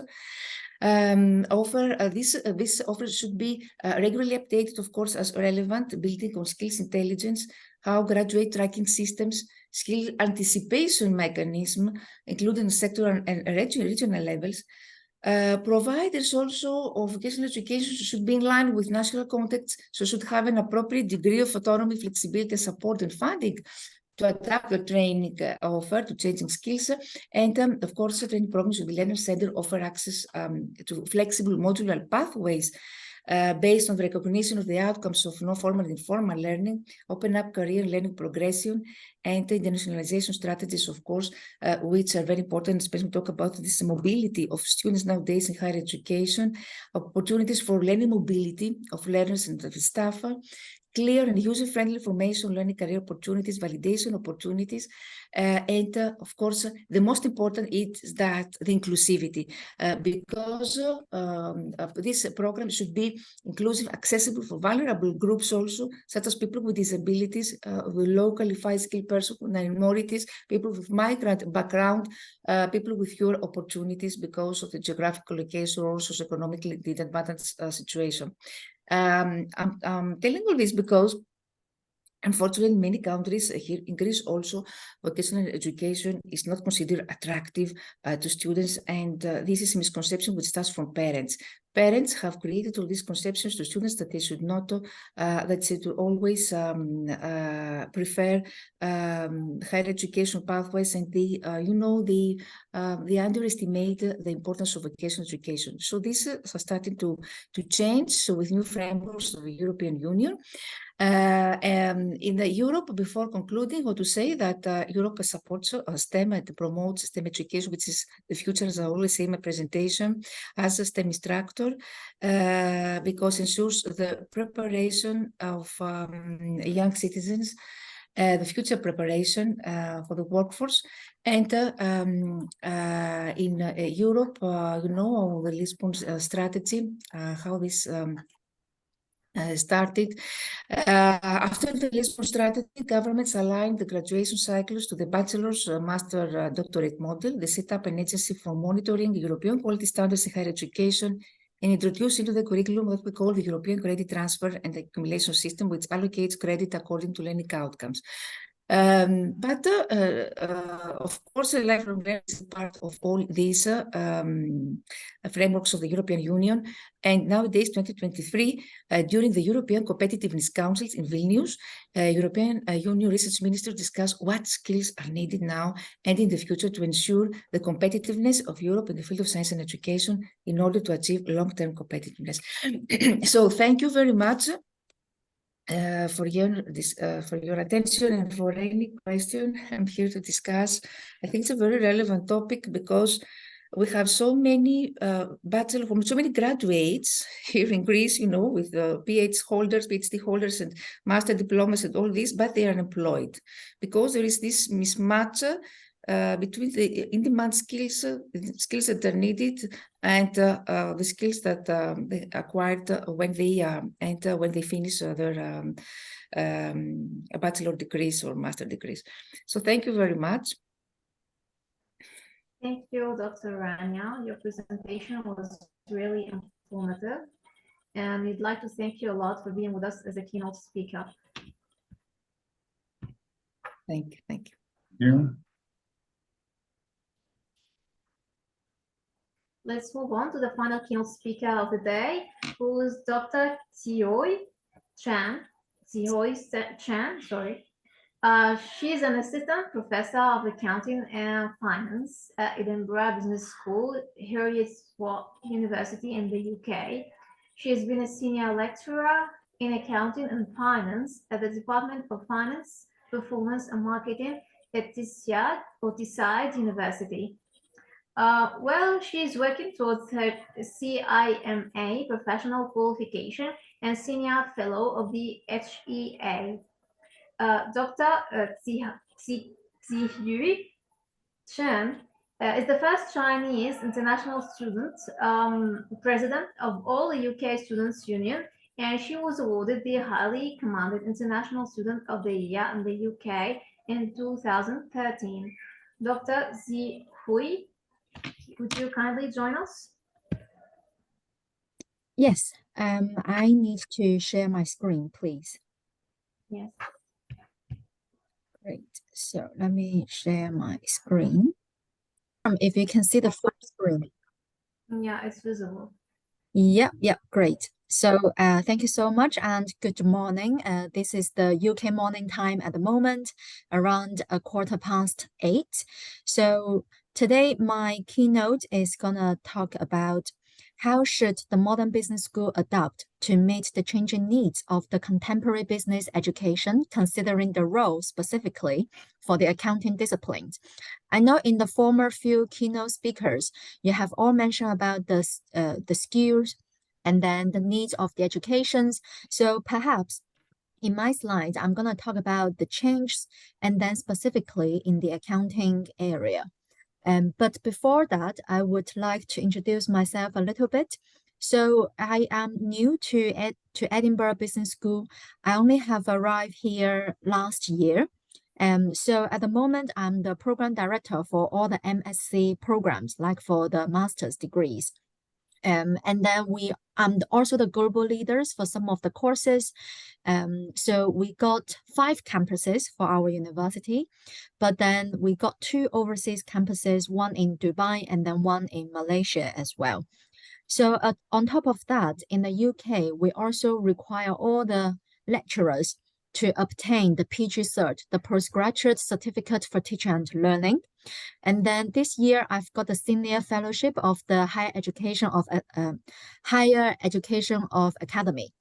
This offer should be regularly updated, of course, as relevant, building on skills intelligence, how graduate tracking systems, skill anticipation mechanism, including sectoral and regional levels. Providers also of vocational education should be in line with national contexts, so should have an appropriate degree of autonomy, flexibility, support, and funding to adapt the training offer to changing skills. And of course, the training programs should be learner-centered, offer access to flexible modular pathways based on the recognition of the outcomes of non-formal and informal learning, open up career learning progression, and internationalization strategies, of course, which are very important, especially when we talk about this mobility of students nowadays in higher education, opportunities for learning mobility of learners and of staff, clear and user-friendly information, learning career opportunities, validation opportunities, and of course, the most important is that the inclusivity, because this program should be inclusive, accessible for vulnerable groups also, such as people with disabilities, with low qualified skilled persons, minorities, people with migrant background, people with fewer opportunities because of the geographical location or socioeconomically disadvantaged situation. I'm telling all this because, unfortunately, in many countries, here in Greece also, vocational education is not considered attractive to students, and this is a misconception which starts from parents. Parents have created all these conceptions to students that they should not, that they should always prefer higher education pathways, and they, they underestimate the importance of vocational education. So this is starting to change. So with new frameworks of the European Union. In Europe, before concluding, I want to say that Europe supports STEM and promotes STEM education, which is the future, as I always say in my presentation, as a STEM instructor, because it ensures the preparation of young citizens, the future preparation for the workforce. And in Europe, the Lisbon strategy, how this started. After the Lisbon strategy, governments aligned the graduation cycles to the bachelor's, master, doctorate model. They set up an agency for monitoring European quality standards in higher education and introduced into the curriculum what we call the European Credit Transfer and Accumulation System, which allocates credit according to learning outcomes. But of course, lifelong learning is part of all these frameworks of the European Union. And nowadays, 2023, during the European Competitiveness Councils in Vilnius, European Union research ministers discuss what skills are needed now and in the future to ensure the competitiveness of Europe in the field of science and education in order to achieve long-term competitiveness. So thank you very much. For your attention and for any question I'm here to discuss. I think it's a very relevant topic because we have so many so many graduates here in Greece, with PhD holders and master diplomas and all this, but they are unemployed because there is this mismatch between the in-demand skills that are needed and the skills that they acquired when they finish their bachelor degrees or master degrees. So thank you very much. Thank you, Dr. Rania. Your presentation was really informative, and we'd like to thank you a lot for being with us as a keynote speaker. Thank you. Thank you. Let's move on to the final keynote speaker of the day, who is Dr. Zihoi Chan. She's an assistant professor of accounting and finance at Edinburgh Business School, Heriot-Watt University in the UK. She has been a senior lecturer in accounting and finance at the Department of Finance, Performance and Marketing at Teesside University. Well, she's working towards her CIMA professional qualification and senior fellow of the HEA. Dr. Ziyu Chen is the first Chinese international student president of all the UK Students' Union, and she was awarded the highly commended International Student of the Year in the UK in 2013. Dr. Zi Hui, would you kindly join us? Yes, I need to share my screen, please. Yes. Great. So let me share my screen. If you can see the full screen. Yeah, it's visible. Yep, great. So thank you so much and good morning. This is the UK morning time at the moment, around 8:15. So today my keynote is gonna talk about how should the modern business school adapt to meet the changing needs of the contemporary business education, considering the role specifically for the accounting disciplines. I know in the former few keynote speakers, you have all mentioned about the skills and then the needs of the educations. So perhaps in my slides, I'm going to talk about the changes and then specifically in the accounting area. But before that, I would like to introduce myself a little bit. So I am new to Edinburgh Business School. I only have arrived here last year. So at the moment, I'm the program director for all the MSc programs, like for the master's degrees. And then I'm also the global leaders for some of the courses. So we got 5 campuses for our university, but then we got 2 overseas campuses, one in Dubai and then one in Malaysia as well. So on top of that, in the UK, we also require all the lecturers to obtain the PG cert, the postgraduate certificate for teaching and learning. And then this year, I've got the senior fellowship of the Higher Education of Academy.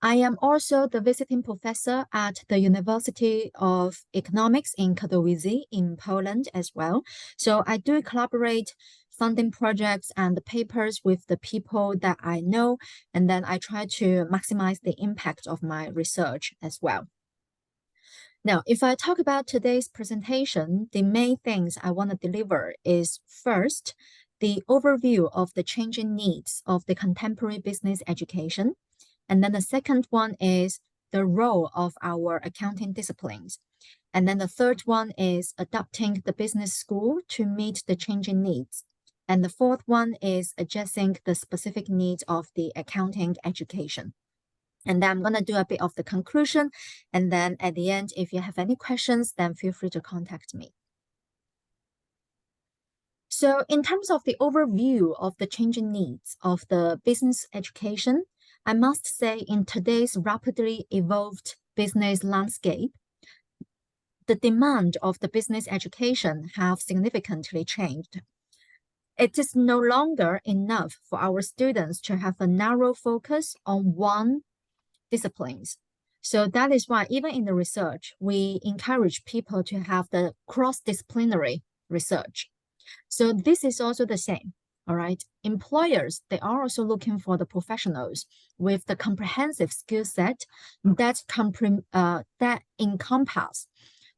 I am also the visiting professor at the University of Economics in Katowice in Poland as well. So I do collaborate funding projects and papers with the people that I know, and then I try to maximize the impact of my research as well. Now, if I talk about today's presentation, the main things I want to deliver is first, the overview of the changing needs of the contemporary business education. And then the second one is the role of our accounting disciplines. And then the third one is adapting the business school to meet the changing needs. And the fourth one is addressing the specific needs of the accounting education. And then I'm going to do a bit of the conclusion. And then at the end, if you have any questions, then feel free to contact me. So in terms of the overview of the changing needs of the business education, I must say in today's rapidly evolved business landscape, the demand of the business education have significantly changed. It is no longer enough for our students to have a narrow focus on one disciplines. So that is why even in the research, we encourage people to have the cross-disciplinary research. So this is also the same, all right? Employers, they are also looking for the professionals with the comprehensive skill set that encompass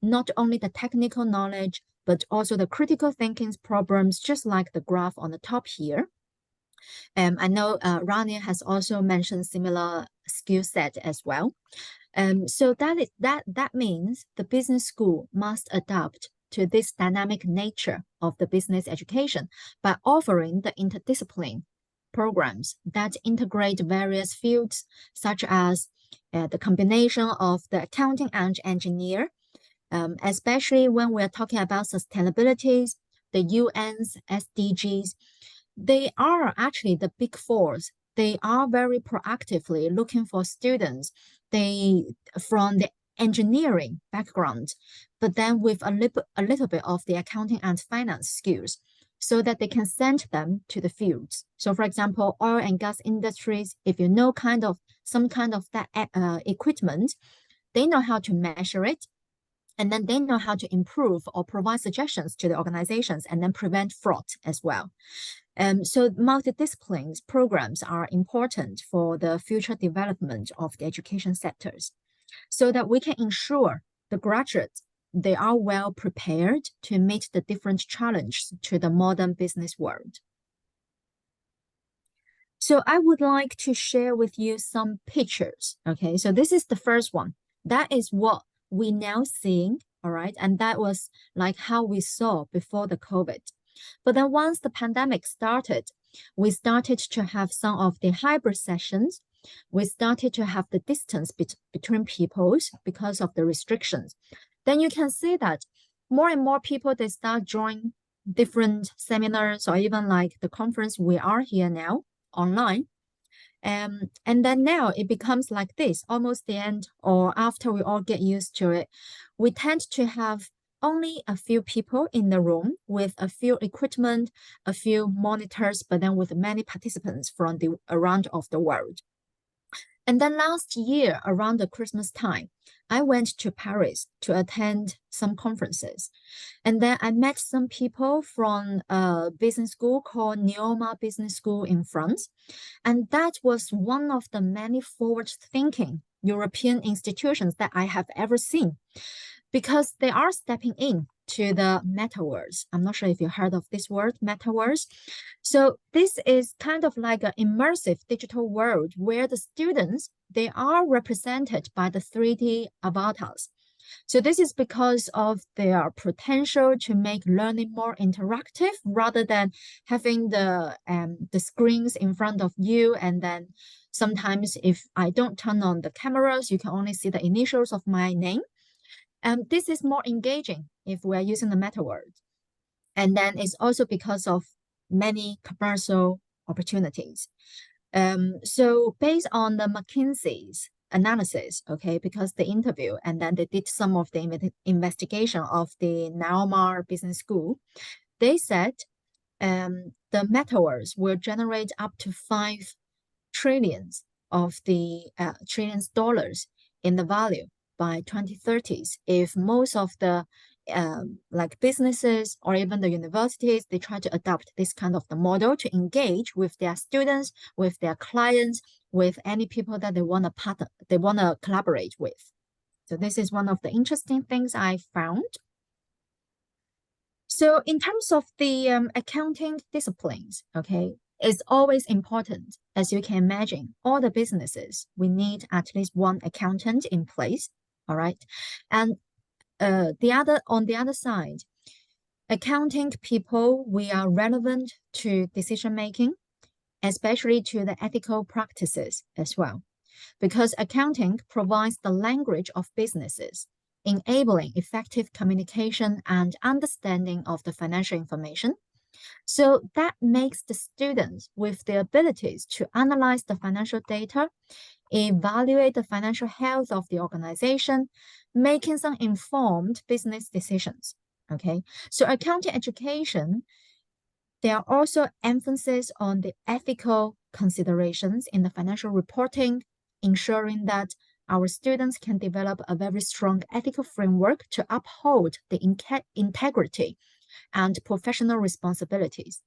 not only the technical knowledge, but also the critical thinking problems, just like the graph on the top here. I know Rania has also mentioned similar skill set as well. So that means the business school must adapt to this dynamic nature of the business education by offering the interdiscipline programs that integrate various fields, such as the combination of the accounting and engineer, especially when we're talking about sustainability, the UN's SDGs. They are actually the big fours. They are very proactively looking for students from the engineering background, but then with a little bit of the accounting and finance skills, so that they can send them to the fields. So for example, oil and gas industries, if you know some kind of that equipment, they know how to measure it, and then they know how to improve or provide suggestions to the organizations and then prevent fraud as well. So multidisciplines programs are important for the future development of the education sectors, so that we can ensure the graduates, they are well prepared to meet the different challenges to the modern business world. So I would like to share with you some pictures. Okay, so this is the first one. That is what we now seeing, all right? And that was like how we saw before the COVID. But then once the pandemic started, we started to have some of the hybrid sessions. We started to have the distance between peoples because of the restrictions. Then you can see that more and more people, they start joining different seminars or even like the conference we are here now online. And then now it becomes like this, almost the end or after we all get used to it, we tend to have only a few people in the room with a few equipment, a few monitors, but then with many participants from around of the world. And then last year, around the Christmas time, I went to Paris to attend some conferences. And then I met some people from a business school called Neoma Business School in France. And that was one of the many forward-thinking European institutions that I have ever seen, because they are stepping in to the metaverse. I'm not sure if you heard of this word, metaverse. So this is kind of like an immersive digital world where the students, they are represented by the 3D avatars. So this is because of their potential to make learning more interactive rather than having the screens in front of you. And then sometimes if I don't turn on the cameras, you can only see the initials of my name. And this is more engaging if we're using the metaverse. And then it's also because of many commercial opportunities. So based on the McKinsey's analysis, okay, because the interview, and then they did some of the investigation of the Neoma Business School, they said the metaverse will generate up to $5 trillion dollars in the value by 2030s, if most of the like businesses or even the universities, they try to adopt this kind of the model to engage with their students, with their clients, with any people that they want to collaborate with. So this is one of the interesting things I found. So in terms of the accounting disciplines, okay, it's always important, as you can imagine, all the businesses, we need at least one accountant in place. All right. And on the other side, accounting people, we are relevant to decision making, especially to the ethical practices as well, because accounting provides the language of businesses, enabling effective communication and understanding of the financial information. So that makes the students with the abilities to analyze the financial data, evaluate the financial health of the organization, making some informed business decisions. Okay, so accounting education, there are also emphasis on the ethical considerations in the financial reporting, ensuring that our students can develop a very strong ethical framework to uphold the integrity and professional responsibilities.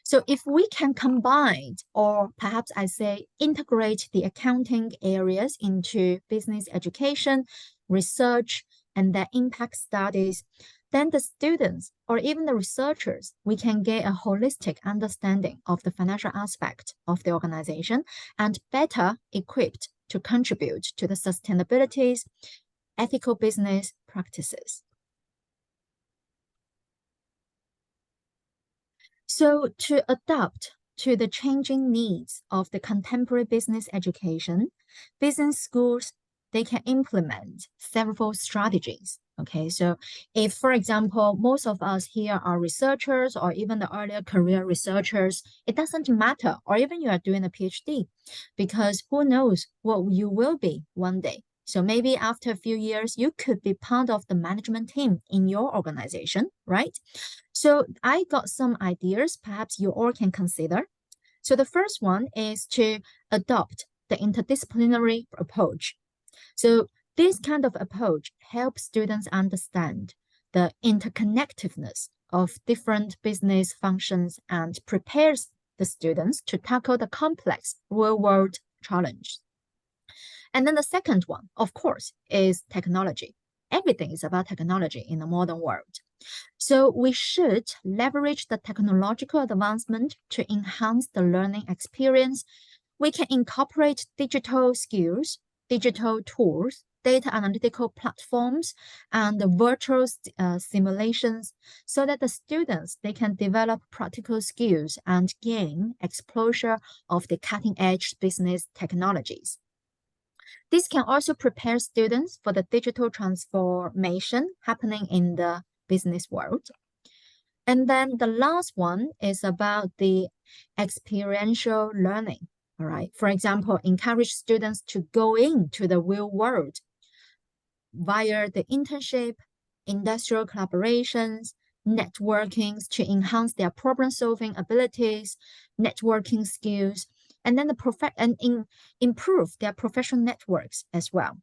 So if we can combine, or perhaps I say integrate the accounting areas into business education, research, and the impact studies, then the students or even the researchers, we can get a holistic understanding of the financial aspect of the organization and better equipped to contribute to the sustainabilities, ethical business practices. So to adapt to the changing needs of the contemporary business education, business schools, they can implement several strategies. Okay, so if, for example, most of us here are researchers or even the earlier career researchers, it doesn't matter, or even you are doing a PhD, because who knows what you will be one day. So maybe after a few years, you could be part of the management team in your organization, right? So I got some ideas perhaps you all can consider. So the first one is to adopt the interdisciplinary approach. So this kind of approach helps students understand the interconnectedness of different business functions and prepares the students to tackle the complex real-world challenge. And then the second one, of course, is technology. Everything is about technology in the modern world. So we should leverage the technological advancement to enhance the learning experience. We can incorporate digital skills, digital tools, data analytical platforms, and virtual simulations so that the students, they can develop practical skills and gain exposure of the cutting-edge business technologies. This can also prepare students for the digital transformation happening in the business world. And then the last one is about the experiential learning. All right. For example, encourage students to go into the real world via the internship, industrial collaborations, networkings to enhance their problem-solving abilities, networking skills, and then improve their professional networks as well.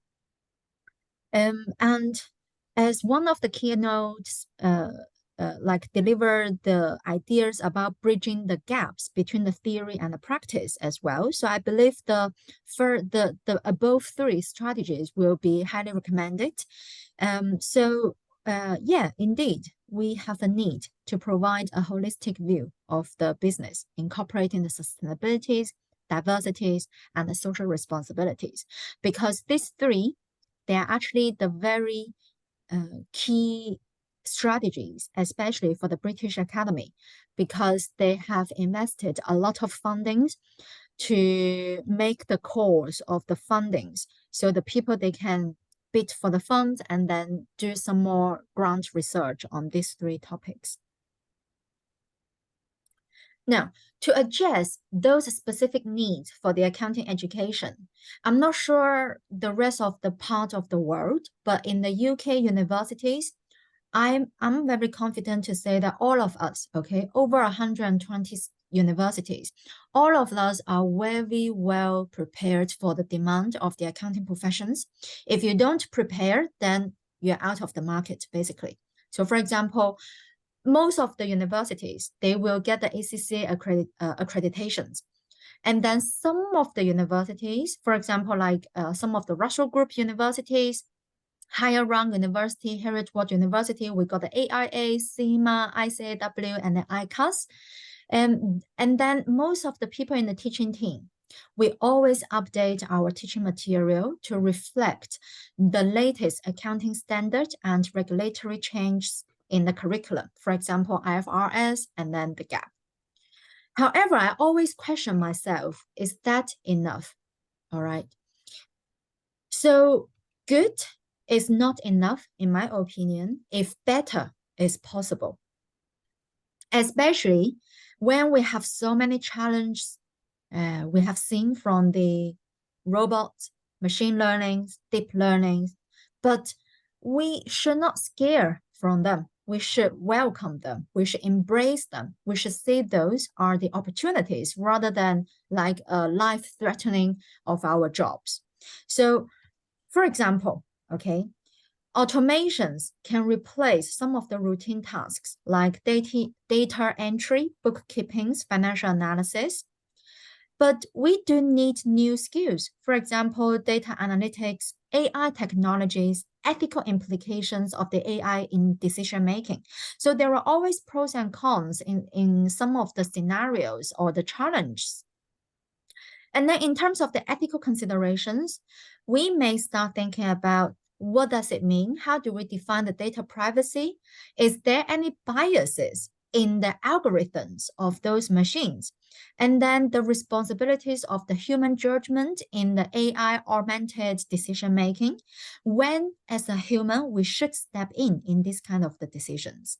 And as one of the keynotes, deliver the ideas about bridging the gaps between the theory and the practice as well. So I believe the above three strategies will be highly recommended. Yeah, indeed, we have a need to provide a holistic view of the business, incorporating the sustainabilities, diversities, and the social responsibilities, because these three, they are actually the very key strategies, especially for the British Academy, because they have invested a lot of fundings to make the cause of the fundings. So the people, they can bid for the funds and then do some more grant research on these three topics. Now, to address those specific needs for the accounting education, I'm not sure the rest of the part of the world, but in the UK universities, I'm very confident to say that all of us, okay, over 120 universities, all of us are very well prepared for the demand of the accounting professions. If you don't prepare, then you're out of the market, basically. So for example, most of the universities, they will get the ACCA accreditations. And then some of the universities, for example, like some of the Russell Group universities, higher rank university, Heritage University, we got the AIA, CIMA, ICAW, and the ICAS. And then most of the people in the teaching team, we always update our teaching material to reflect the latest accounting standard and regulatory changes in the curriculum, for example, IFRS and then the GAAP. However, I always question myself, is that enough? All right. So good is not enough, in my opinion, if better is possible. Especially when we have so many challenges we have seen from the robots, machine learning, deep learning, but we should not scare from them. We should welcome them. We should embrace them. We should see those are the opportunities rather than like a life-threatening of our jobs. So, for example, okay, automations can replace some of the routine tasks like data entry, bookkeeping, financial analysis. But we do need new skills. For example, data analytics, AI technologies, ethical implications of the AI in decision making. So there are always pros and cons in some of the scenarios or the challenges. And then in terms of the ethical considerations, we may start thinking about what does it mean? How do we define the data privacy? Is there any biases in the algorithms of those machines? And then the responsibilities of the human judgment in the AI augmented decision making, when as a human, we should step in this kind of the decisions.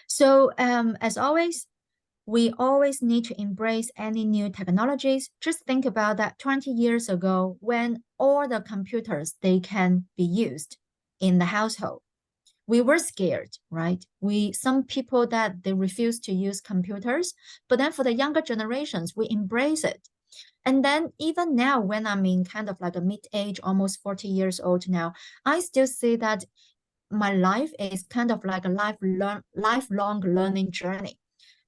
So as always, we always need to embrace any new technologies. Just think about that 20 years ago when all the computers, they can be used in the household. We were scared, right? Some people that they refuse to use computers, but then for the younger generations, we embrace it. And then even now, when I'm in kind of like a mid-age, almost 40 years old now, I still see that my life is kind of like a lifelong learning journey.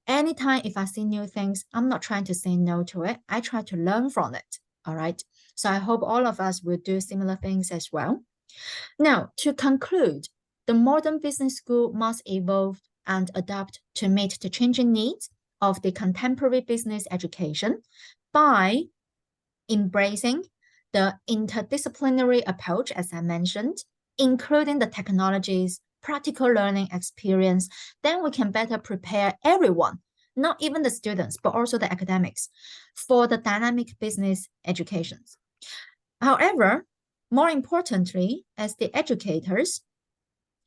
Anytime if I see new things, I'm not trying to say no to it. I try to learn from it. All right. So I hope all of us will do similar things as well. Now, to conclude, the modern business school must evolve and adapt to meet the changing needs of the contemporary business education by embracing the interdisciplinary approach, as I mentioned, including the technologies, practical learning experience. Then we can better prepare everyone, not even the students, but also the academics, for the dynamic business educations. However, more importantly, as the educators,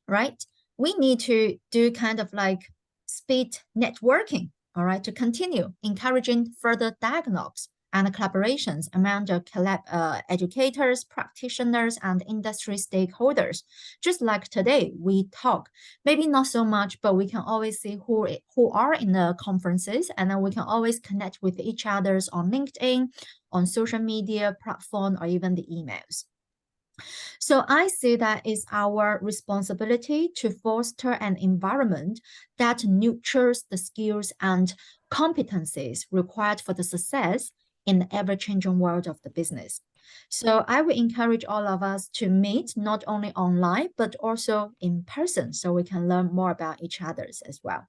right, we need to do kind of like speed networking, all right, to continue encouraging further dialogues and collaborations among the educators, practitioners, and industry stakeholders. Just like today, we talk, maybe not so much, but we can always see who are in the conferences, and then we can always connect with each other on LinkedIn, on social media platform, or even the emails. So I see that it's our responsibility to foster an environment that nurtures the skills and competencies required for the success in the ever-changing world of the business. So I would encourage all of us to meet not only online, but also in person, so we can learn more about each other as well.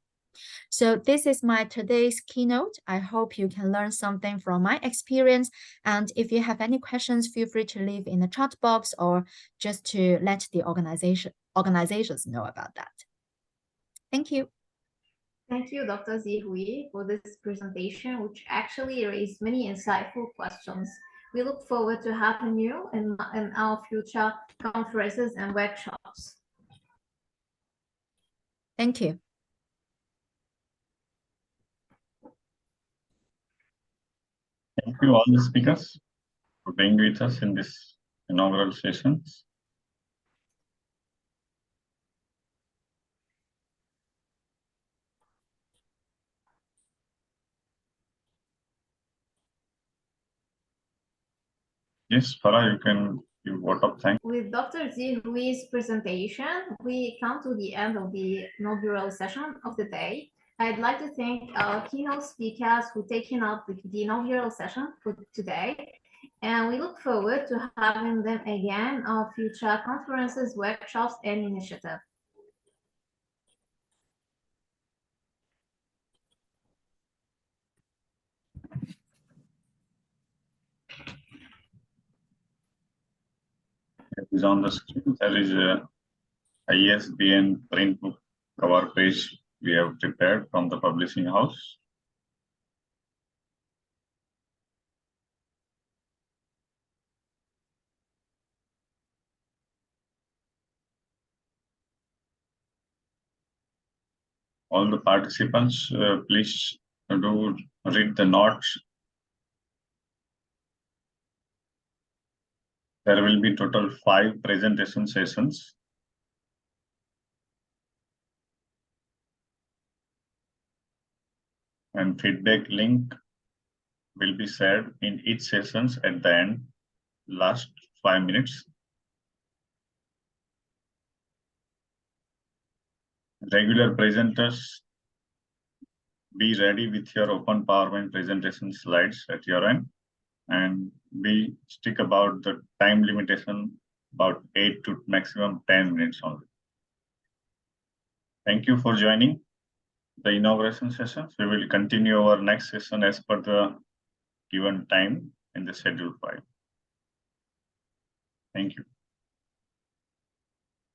So this is my today's keynote. I hope you can learn something from my experience. And if you have any questions, feel free to leave in the chat box or just to let the organizations know about that. Thank you. Thank you, Dr. Zihui, for this presentation, which actually raised many insightful questions. We look forward to having you in our future conferences and workshops. Thank you. Thank you all the speakers for being with us in this inaugural sessions. Yes, Farah, you can give vote of thanks. With Dr. Zihui's presentation, we come to the end of the inaugural session of the day. I'd like to thank our keynote speakers who taken up the inaugural session for today. And we look forward to having them again in our future conferences, workshops, and initiatives. It is on the screen. There is a ISBN print book cover page we have prepared from the publishing house. All the participants, please do read the notes. There will be total 5 presentation sessions. And feedback link will be shared in each sessions at the end, last 5 minutes. Regular presenters, be ready with your open PowerPoint presentation slides at your end, and we stick about the time limitation, about 8 to maximum 10 minutes only. Thank you for joining the inauguration sessions. We will continue our next session as per the given time in the schedule file. Thank you.